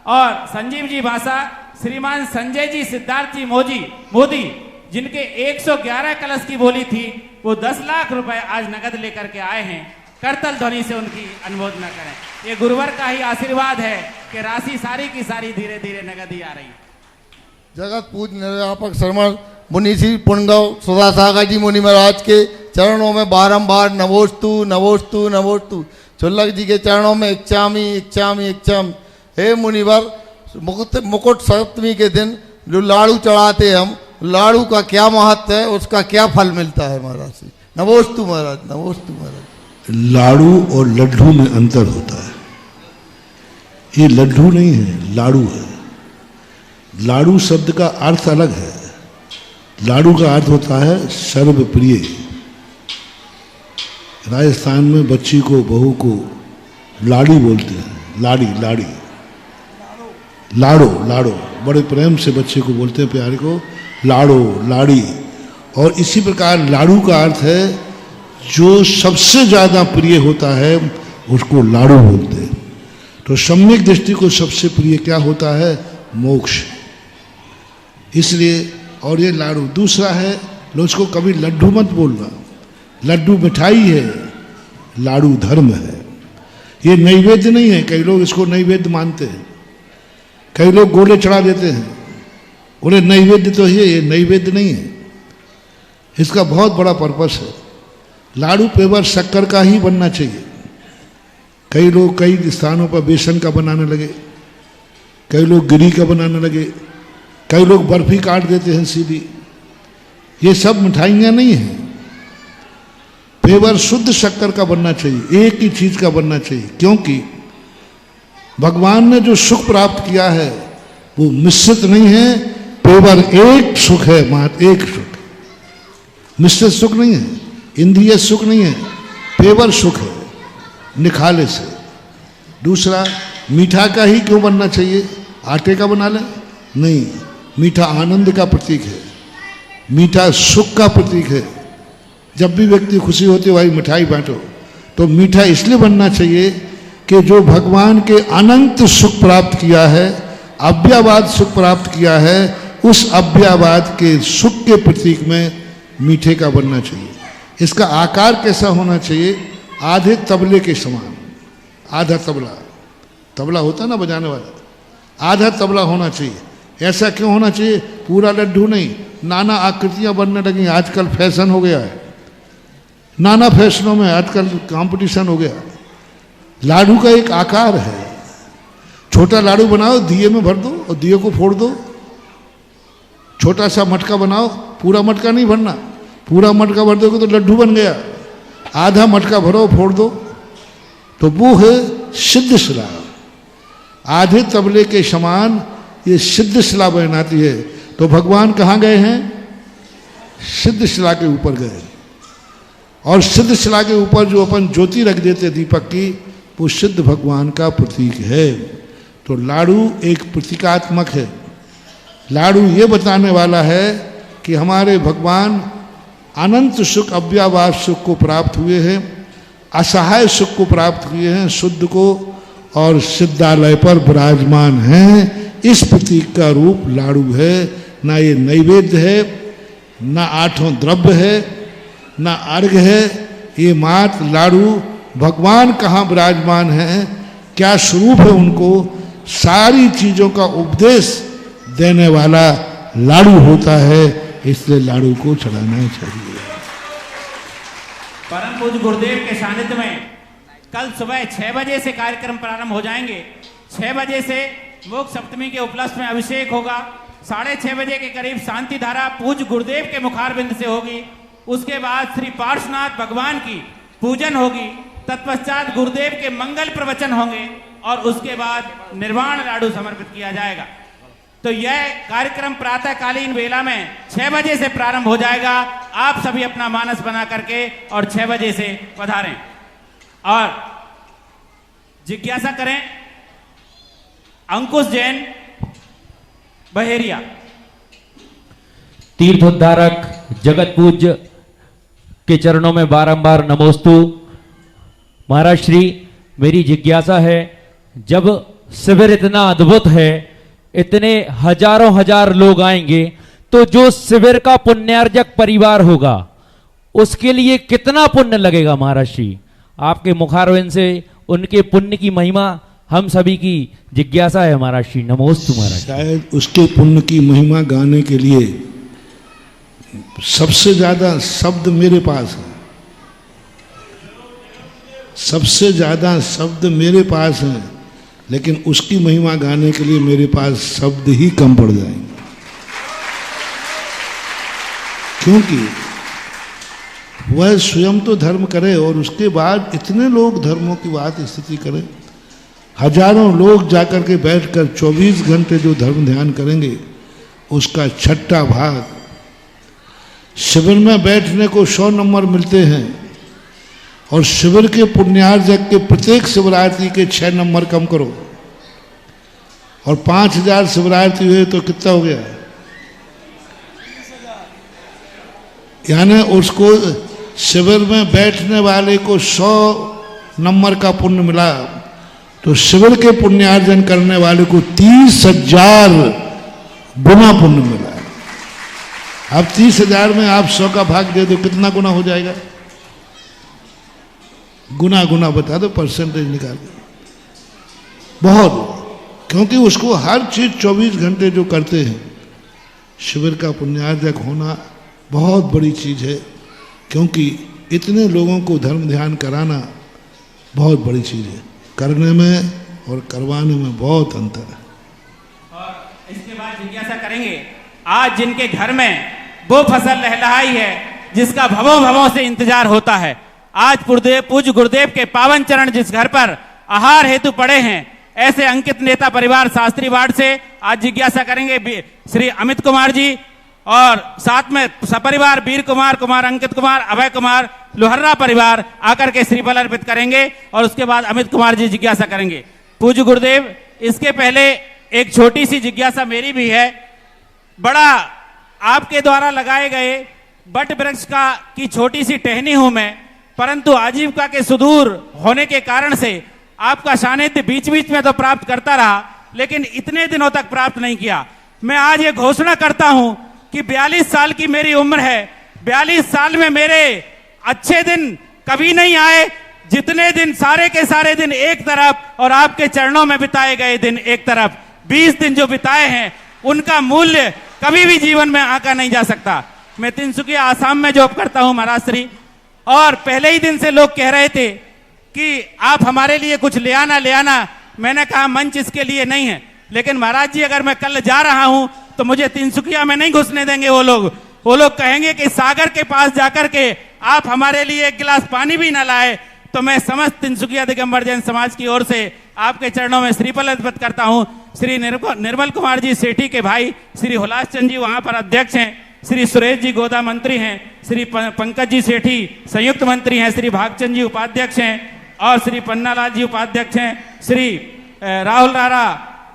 और संजीव जी बासा श्रीमान संजय जी सिद्धार्थ जी मोदी जिनके 111 कलश की बोली थी, वो 10 लाख रुपए आज नगद लेकर के आए हैं। करतल ध्वनि से उनकी अनुमोदना करें। ये गुरुवर का ही आशीर्वाद है कि राशि सारी की सारी धीरे धीरे नगद ही आ रही। जगत पूज निर्यापक श्रमण मुनि श्री पुण्यगौ सुधा सागर जी मुनि महाराज के चरणों में बारंबार नमोस्तु नमोस्तु नमोस्तु। चुल्लक जी के चरणों में इच्छामी इच्छामी इच्छामी। हे मुनिवर, मुकुट सप्तमी के दिन जो लाड़ू चढ़ाते हम, लाड़ू का क्या महत्व है, उसका क्या फल मिलता है महाराज? नमोस्तु महाराज, नमोस्तु महाराज। लाड़ू और लड्डू में अंतर होता है। ये लड्डू नहीं है, लाड़ू है। लाड़ू शब्द का अर्थ अलग है। लाड़ू का अर्थ होता है सर्वप्रिय। राजस्थान में बच्ची को, बहू को लाड़ी बोलते हैं। लाड़ी लाड़ी लाड़ो लाड़ो बड़े प्रेम से बच्चे को बोलते हैं, प्यारे को लाड़ो, लाड़ी। और इसी प्रकार लाड़ू का अर्थ है जो सबसे ज़्यादा प्रिय होता है उसको लाड़ू बोलते हैं। तो सम्यक दृष्टि को सबसे प्रिय क्या होता है? मोक्ष। इसलिए और ये लाड़ू। दूसरा है, लोग उसको कभी लड्डू मत बोलना, लड्डू मिठाई है, लाड़ू धर्म है। ये नैवेद्य नहीं है, कई लोग इसको नैवेद्य मानते हैं, कई लोग गोले चढ़ा देते हैं, बोले नैवेद्य तो है, ये नैवेद्य नहीं है। इसका बहुत बड़ा पर्पस है। लाड़ू पेवर शक्कर का ही बनना चाहिए। कई लोग कई स्थानों पर बेसन का बनाने लगे, कई लोग गिरी का बनाने लगे, कई लोग बर्फी काट देते हैं सीधी। ये सब मिठाइयाँ नहीं हैं। पेवर शुद्ध शक्कर का बनना चाहिए, एक ही चीज का बनना चाहिए, क्योंकि भगवान ने जो सुख प्राप्त किया है वो मिश्रित नहीं है। पेवर एक सुख है, मात्र एक सुख, मिश्रित सुख नहीं है, इंद्रिय सुख नहीं है, पेवर सुख है, निखाले से। दूसरा, मीठा का ही क्यों बनना चाहिए? आटे का बना ले? नहीं, मीठा आनंद का प्रतीक है, मीठा सुख का प्रतीक है। जब भी व्यक्ति खुशी होती है भाई मिठाई बांटो। तो मीठा इसलिए बनना चाहिए कि जो भगवान के अनंत सुख प्राप्त किया है, अव्ययवाद सुख प्राप्त किया है, उस अव्ययवाद के सुख के प्रतीक में मीठे का बनना चाहिए। इसका आकार कैसा होना चाहिए? आधे तबले के समान, आधा तबला, तबला होता है ना बजाने वाला, आधा तबला होना चाहिए। ऐसा क्यों होना चाहिए? पूरा लड्डू नहीं, नाना आकृतियां बनने लगी, आजकल फैशन हो गया है, नाना फैशनों में आजकल कंपटीशन हो गया। लाडू का एक आकार है, छोटा लाडू बनाओ, दिए में भर दो और दिए को फोड़ दो। छोटा सा मटका बनाओ, पूरा मटका नहीं भरना, पूरा मटका भर दोगे तो लड्डू बन गया। आधा मटका भरो, फोड़ दो, तो वो है सिद्ध शिला। आधे तबले के समान ये सिद्ध शिला बनाती है। तो भगवान कहाँ गए हैं? सिद्ध शिला के ऊपर गए। और सिद्ध शिला के ऊपर जो अपन ज्योति रख देते दीपक की, वो सिद्ध भगवान का प्रतीक है। तो लाडू एक प्रतीकात्मक है। लाडू ये बताने वाला है कि हमारे भगवान अनंत सुख, अव्ययवाद सुख को प्राप्त हुए हैं, असहाय सुख को प्राप्त हुए हैं, शुद्ध को, और सिद्धालय पर विराजमान हैं। इस प्रतीक का रूप लाडू है। ना ये नैवेद्य है, ना आठों द्रव्य है, ना अर्घ है, ये मात्र लाडू। भगवान कहाँ विराजमान हैं, क्या स्वरूप है उनको, सारी चीजों का उपदेश देने वाला लाडू होता है। इसलिए लाडू को चढ़ाना चाहिए। परम पूज्य गुरुदेव के सानिध्य में कल सुबह 6 बजे से कार्यक्रम प्रारंभ हो जाएंगे। 6 बजे से मोक्ष सप्तमी के उपलक्ष्य में अभिषेक होगा। 6:30 बजे के करीब शांति धारा पूज्य गुरुदेव के मुखारबिंद से होगी। उसके बाद श्री पार्श्वनाथ भगवान की पूजन होगी। तत्पश्चात गुरुदेव के मंगल प्रवचन होंगे और उसके बाद निर्वाण लाडू समर्पित किया जाएगा। तो यह कार्यक्रम प्रातःकालीन वेला में 6 बजे से प्रारंभ हो जाएगा। आप सभी अपना मानस बना करके और 6 बजे से पधारें और जिज्ञासा करें। अंकुश जैन, बहेरिया। तीर्थोद्धारक जगत पूज्य के चरणों में बारंबार नमोस्तु। महाराज श्री, मेरी जिज्ञासा है, जब शिविर इतना अद्भुत है, इतने हजारों हजार लोग आएंगे, तो जो शिविर का पुण्यार्जक परिवार होगा उसके लिए कितना पुण्य लगेगा महाराज श्री? आपके मुखारविंद से उनके पुण्य की महिमा हम सभी की जिज्ञासा है महाराज श्री। नमोस्तु महाराज। शायद उसके पुण्य की महिमा गाने के लिए सबसे ज्यादा शब्द मेरे पास है, सबसे ज्यादा शब्द मेरे पास हैं, लेकिन उसकी महिमा गाने के लिए मेरे पास शब्द ही कम पड़ जाएंगे। क्योंकि वह स्वयं तो धर्म करे और उसके बाद इतने लोग धर्मों की बात स्थिति करें। हजारों लोग जाकर के बैठकर 24 घंटे जो धर्म ध्यान करेंगे, उसका 6ठा भाग। शिविर में बैठने को 100 नंबर मिलते हैं और शिविर के पुण्यार्जक के प्रत्येक शिवरात्रि के 6 नंबर कम करो। और 5000 शिवरात्रि हुए तो कितना हो गया? यानी उसको शिविर में बैठने वाले को 100 नंबर का पुण्य मिला, तो शिविर के पुण्यार्जन करने वाले को 30,000 गुना पुण्य मिला। अब 30,000 में आप 100 का भाग दे दो, कितना गुना हो जाएगा? गुना गुना बता दो, परसेंटेज निकाल दो। बहुत, क्योंकि उसको हर चीज 24 घंटे जो करते हैं, शिविर का पुण्यार्जक होना बहुत बड़ी चीज है, क्योंकि इतने लोगों को धर्म ध्यान कराना बहुत बड़ी चीज है। करने में और करवाने में बहुत अंतर है। और इसके बाद जिज्ञासा करेंगे, आज जिनके घर में वो फसल लहलहाई है जिसका भवों भवों से इंतजार होता है, आज पूज्य गुरुदेव के पावन चरण जिस घर पर आहार हेतु पड़े हैं, ऐसे अंकित नेता परिवार शास्त्री वार्ड से आज जिज्ञासा करेंगे श्री अमित कुमार जी, और साथ में सपरिवार वीर कुमार, कुमार अंकित कुमार, अभय कुमार, लोहर्रा परिवार आकर के श्रीफल अर्पित करेंगे और उसके बाद अमित कुमार जी जिज्ञासा करेंगे। पूज्य गुरुदेव, इसके पहले एक छोटी सी जिज्ञासा मेरी भी है। बड़ा आपके द्वारा लगाए गए बट वृक्ष की छोटी सी टहनी हूं मैं, परंतु आजीविका के सुदूर होने के कारण से आपका सानिध्य बीच बीच में तो प्राप्त करता रहा, लेकिन इतने दिनों तक प्राप्त नहीं किया। मैं आज ये घोषणा करता हूं कि 42 साल की मेरी उम्र है, 42 साल में मेरे अच्छे दिन कभी नहीं आए, जितने दिन सारे के सारे दिन एक तरफ और आपके चरणों में बिताए गए दिन एक तरफ, 20 दिन जो बिताए हैं उनका मूल्य कभी भी जीवन में आंका नहीं जा सकता। मैं तिनसुकिया आसाम में जॉब करता हूं महाराज श्री, और पहले ही दिन से लोग कह रहे थे कि आप हमारे लिए कुछ ले आना। मैंने कहा मंच इसके लिए नहीं है, लेकिन महाराज जी अगर मैं कल जा रहा हूं तो मुझे तिनसुकिया में नहीं घुसने देंगे वो लोग कहेंगे कि सागर के पास जाकर के आप हमारे लिए एक गिलास पानी भी ना लाए। तो मैं समस्त तिनसुकिया दिगंबर जैन समाज की ओर से आपके चरणों में श्रीफल अर्पित करता हूं। श्री निर्मल कुमार जी सेठी के भाई श्री हुलास चंद जी वहां पर अध्यक्ष हैं, श्री सुरेश जी गोदा मंत्री हैं, श्री पंकज जी सेठी संयुक्त मंत्री हैं, श्री भागचंद जी उपाध्यक्ष हैं और श्री पन्नालाल जी उपाध्यक्ष हैं, श्री राहुल रारा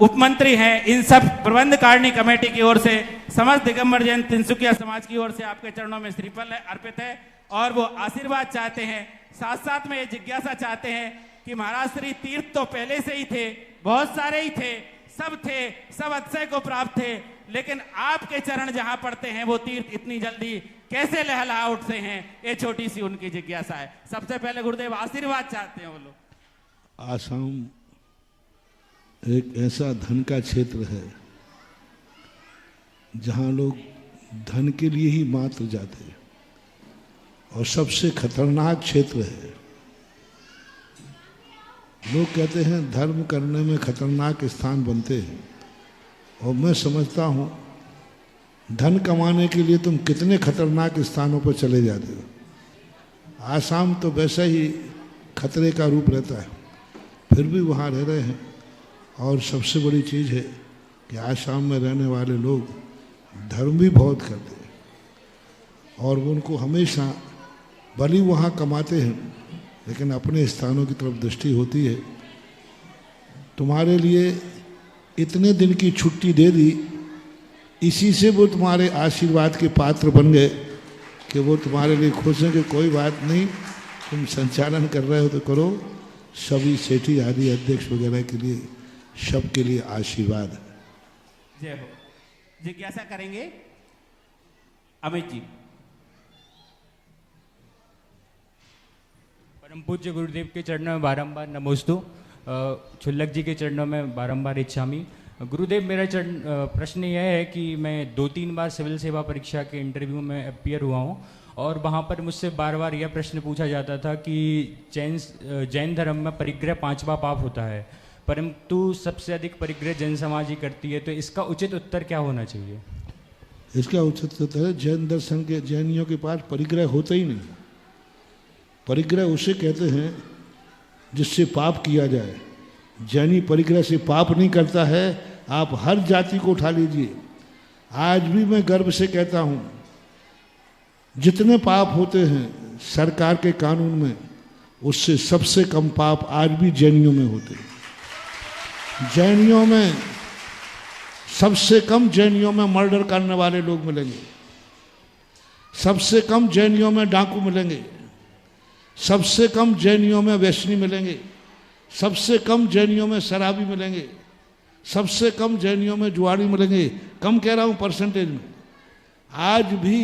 उप मंत्री हैं। इन सब प्रबंध कारिणी कमेटी की ओर से समस्त दिगंबर जैन तिनसुकिया समाज की ओर से आपके चरणों में श्रीफल अर्पित है और वो आशीर्वाद चाहते हैं। साथ साथ में ये जिज्ञासा चाहते हैं कि महाराज श्री तीर्थ तो पहले से ही थे, बहुत सारे ही थे, सब अक्षय को प्राप्त थे, लेकिन आपके चरण जहां पड़ते हैं वो तीर्थ इतनी जल्दी कैसे लहला उठते हैं, ये छोटी सी उनकी जिज्ञासा है। सबसे पहले गुरुदेव आशीर्वाद चाहते हैं वो लोग। आसाम एक ऐसा धन का क्षेत्र है जहां लोग धन के लिए ही मात्र जाते हैं और सबसे खतरनाक क्षेत्र है। लोग कहते हैं धर्म करने में खतरनाक स्थान बनते हैं, और मैं समझता हूं धन कमाने के लिए तुम कितने खतरनाक स्थानों पर चले जाते हो। आसाम तो वैसा ही खतरे का रूप रहता है, फिर भी वहाँ रह रहे हैं। और सबसे बड़ी चीज़ है कि आसाम में रहने वाले लोग धर्म भी बहुत करते हैं और वो उनको हमेशा भली वहाँ कमाते हैं, लेकिन अपने स्थानों की तरफ दृष्टि होती है। तुम्हारे लिए इतने दिन की छुट्टी दे दी, इसी से वो तुम्हारे आशीर्वाद के पात्र बन गए कि वो तुम्हारे लिए खुश हैं कि कोई बात नहीं, तुम संचालन कर रहे हो तो करो। सभी सेठी आदि अध्यक्ष वगैरह के लिए, सबके लिए आशीर्वाद है। जय हो। जिज्ञासा करेंगे अमित जी। परम पूज्य गुरुदेव के चरणों में बारंबार नमोस्तु, छुल्लक जी के चरणों में बारंबार इच्छामी। गुरुदेव, मेरा प्रश्न यह है कि मैं 2-3 बार सिविल सेवा परीक्षा के इंटरव्यू में अपीयर हुआ हूँ और वहाँ पर मुझसे बार बार यह प्रश्न पूछा जाता था कि जैन धर्म में परिग्रह 5वां पाप होता है, परंतु सबसे अधिक परिग्रह जैन समाज ही करती है, तो इसका उचित उत्तर क्या होना चाहिए? इसका उचित उत्तर है जैन दर्शन के जैनियों के पास परिग्रह होता ही नहीं। परिग्रह उसे कहते हैं जिससे पाप किया जाए। जैनी परिग्रह से पाप नहीं करता है। आप हर जाति को उठा लीजिए, आज भी मैं गर्व से कहता हूँ जितने पाप होते हैं सरकार के कानून में, उससे सबसे कम पाप आज भी जैनियों में होते हैं। जैनियों में सबसे कम जैनियों में मर्डर करने वाले लोग मिलेंगे, सबसे कम जैनियों में डाकू मिलेंगे, सबसे कम जैनियों में वैष्णी मिलेंगे, सबसे कम जैनियों में शराबी मिलेंगे, सबसे कम जैनियों में जुआरी मिलेंगे। कम कह रहा हूं परसेंटेज में। आज भी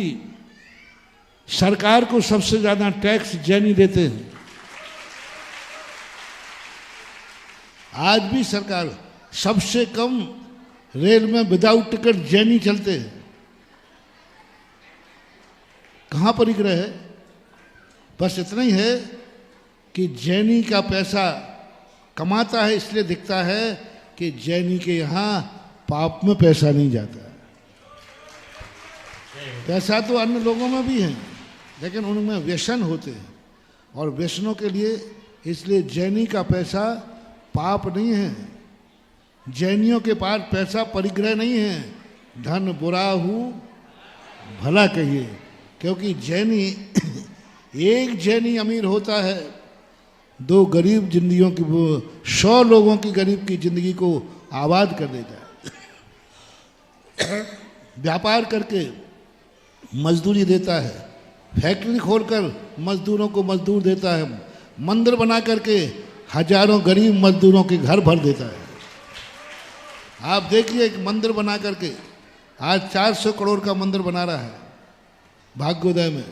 सरकार को सबसे ज्यादा टैक्स जैनी देते हैं। आज भी सरकार सबसे कम रेल में विदाउट टिकट जैनी चलते हैं। कहां परिग्रह है? बस इतना ही है कि जैनी का पैसा कमाता है, इसलिए दिखता है कि जैनी के यहां पाप में पैसा नहीं जाता। पैसा तो अन्य लोगों में भी है, लेकिन उनमें व्यसन होते हैं, और व्यसनों के लिए इसलिए जैनी का पैसा पाप नहीं है। जैनियों के पास पैसा परिग्रह नहीं है। धन बुरा हूं भला कहिए, क्योंकि जैनी एक जैनी अमीर होता है, 2 गरीब जिंदगियों की, 100 लोगों की गरीब की जिंदगी को आबाद कर देता है। व्यापार करके मजदूरी देता है, फैक्ट्री खोलकर मजदूरों को मजदूर देता है, मंदिर बना करके हजारों गरीब मजदूरों के घर भर देता है। आप देखिए, एक मंदिर बना करके आज 400 करोड़ का मंदिर बना रहा है भाग्योदय में,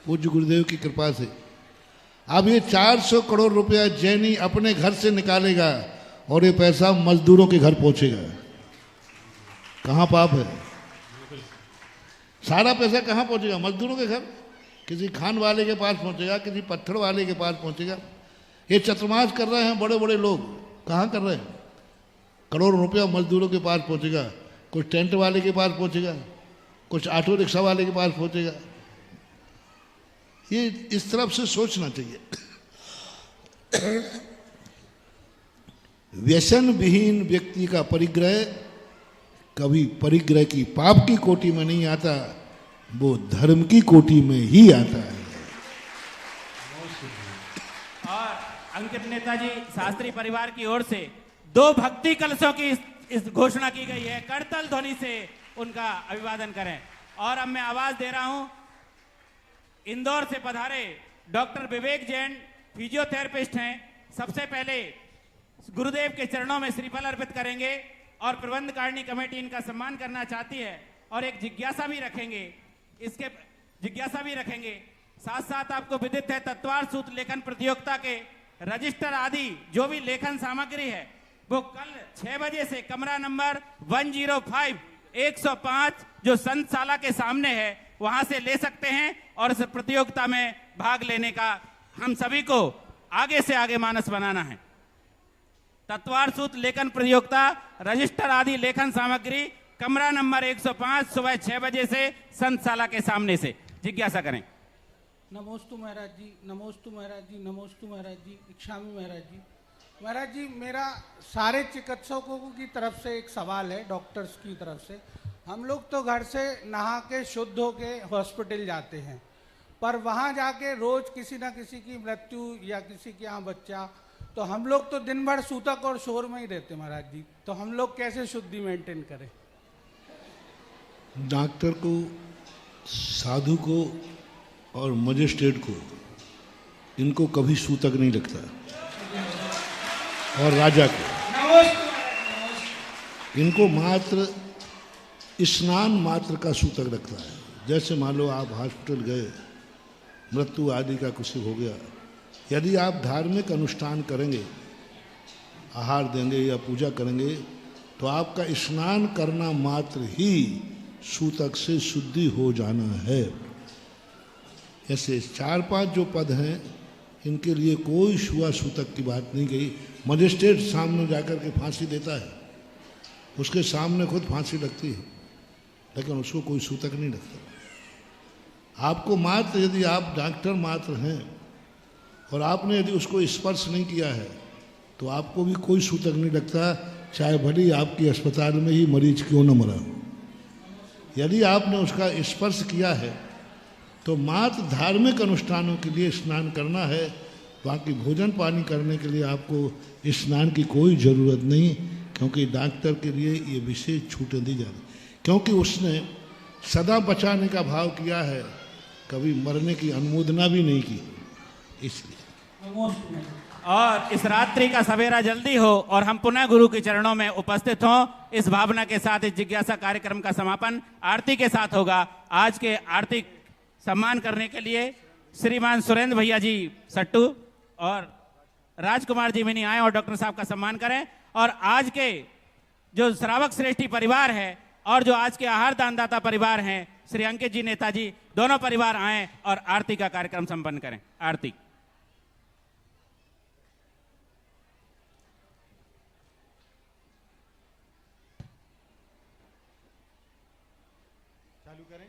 पूज्य गुरुदेव की कृपा से। अब ये 400 करोड़ रुपया जैनी अपने घर से निकालेगा और ये पैसा मजदूरों के घर पहुंचेगा। कहां पाप है? सारा पैसा कहां पहुंचेगा? मजदूरों के घर, किसी खान वाले के पास पहुंचेगा, किसी पत्थर वाले के पास पहुंचेगा। ये चतुर्मास कर रहे हैं बड़े बड़े लोग, कहां कर रहे हैं? करोड़ों रुपया मजदूरों के पास पहुंचेगा, कुछ टेंट वाले के पास पहुंचेगा, कुछ ऑटो रिक्शा वाले के पास पहुंचेगा। ये इस तरफ से सोचना चाहिए। व्यसन विहीन व्यक्ति का परिग्रह कभी परिग्रह की पाप की कोटि में नहीं आता, वो धर्म की कोटि में ही आता है। और अंकित नेताजी शास्त्री परिवार की ओर से 2 भक्ति कलशों की इस घोषणा की गई है। करतल ध्वनि से उनका अभिवादन करें। और अब मैं आवाज दे रहा हूं इंदौर से पधारे डॉक्टर विवेक जैन, फिजियोथेरेपिस्ट हैं। सबसे पहले गुरुदेव के चरणों में श्रीफल अर्पित करेंगे और प्रबंध कारिणी कमेटी इनका सम्मान करना चाहती है और एक जिज्ञासा भी रखेंगे। साथ साथ आपको विदित है तत्वार सूत्र लेखन प्रतियोगिता के रजिस्टर आदि जो भी लेखन सामग्री है वो कल 6 बजे से कमरा नंबर 105 105 जो संतशाला के सामने है वहां से ले सकते हैं और इस प्रतियोगिता में भाग लेने का हम सभी को आगे से आगे मानस बनाना है। तत्वार सूत्र लेखन प्रतियोगिता रजिस्टर आदि लेखन सामग्री कमरा नंबर 105 सुबह 6 बजे से संतशाला के सामने से। जिज्ञासा करें। नमोस्तु महाराज जी, नमोस्तु महाराज जी, नमोस्तु महाराज जी, इच्छामी महाराज जी। महाराज जी, मेरा सारे चिकित्सकों की तरफ से एक सवाल है, डॉक्टर्स की तरफ से। हम लोग तो घर से नहा के शुद्ध होके हॉस्पिटल जाते हैं, पर वहाँ जाके रोज किसी ना किसी की मृत्यु या किसी के यहाँ बच्चा, तो हम लोग तो दिन भर सूतक और शोर में ही रहते महाराज जी। तो हम लोग कैसे शुद्धि मेंटेन करें? डॉक्टर को, साधु को और मजिस्ट्रेट को इनको कभी सूतक नहीं लगता, और राजा को इनको मात्र स्नान मात्र का सूतक लगता है। जैसे मान लो आप हॉस्पिटल गए, मृत्यु आदि का कुछ हो गया, यदि आप धार्मिक अनुष्ठान करेंगे, आहार देंगे या पूजा करेंगे, तो आपका स्नान करना मात्र ही सूतक से शुद्धि हो जाना है। ऐसे 4-5 जो पद हैं इनके लिए कोई छुआ सूतक की बात नहीं कही। मजिस्ट्रेट सामने जाकर के फांसी देता है, उसके सामने खुद फांसी लगती है, लेकिन उसको कोई सूतक नहीं लगता। आपको मात्र, यदि आप डॉक्टर मात्र हैं और आपने यदि उसको स्पर्श नहीं किया है तो आपको भी कोई सूतक नहीं लगता, चाहे भली आपकी अस्पताल में ही मरीज क्यों न मरा हो। यदि आपने उसका स्पर्श किया है तो मात्र धार्मिक अनुष्ठानों के लिए स्नान करना है, बाकी भोजन पानी करने के लिए आपको स्नान की कोई ज़रूरत नहीं। क्योंकि डॉक्टर के लिए ये विशेष छूटें दी जा रही, क्योंकि उसने सदा बचाने का भाव किया है, कभी मरने की अनुमोदना भी नहीं की, इसलिए। और इस रात्रि का सवेरा जल्दी हो और हम पुनः गुरु के चरणों में उपस्थित हों, इस भावना के साथ इस जिज्ञासा कार्यक्रम का समापन आरती के साथ होगा। आज के आरती सम्मान करने के लिए श्रीमान सुरेंद्र भैया जी सट्टू और राजकुमार जी मिनी आए और डॉक्टर साहब का सम्मान करें। और आज के जो श्रावक श्रेष्ठी परिवार है और जो आज के आहार दानदाता परिवार हैं, श्री अंकित जी, नेताजी, दोनों परिवार आए और आरती का कार्यक्रम संपन्न करें। आरती। चालू करें।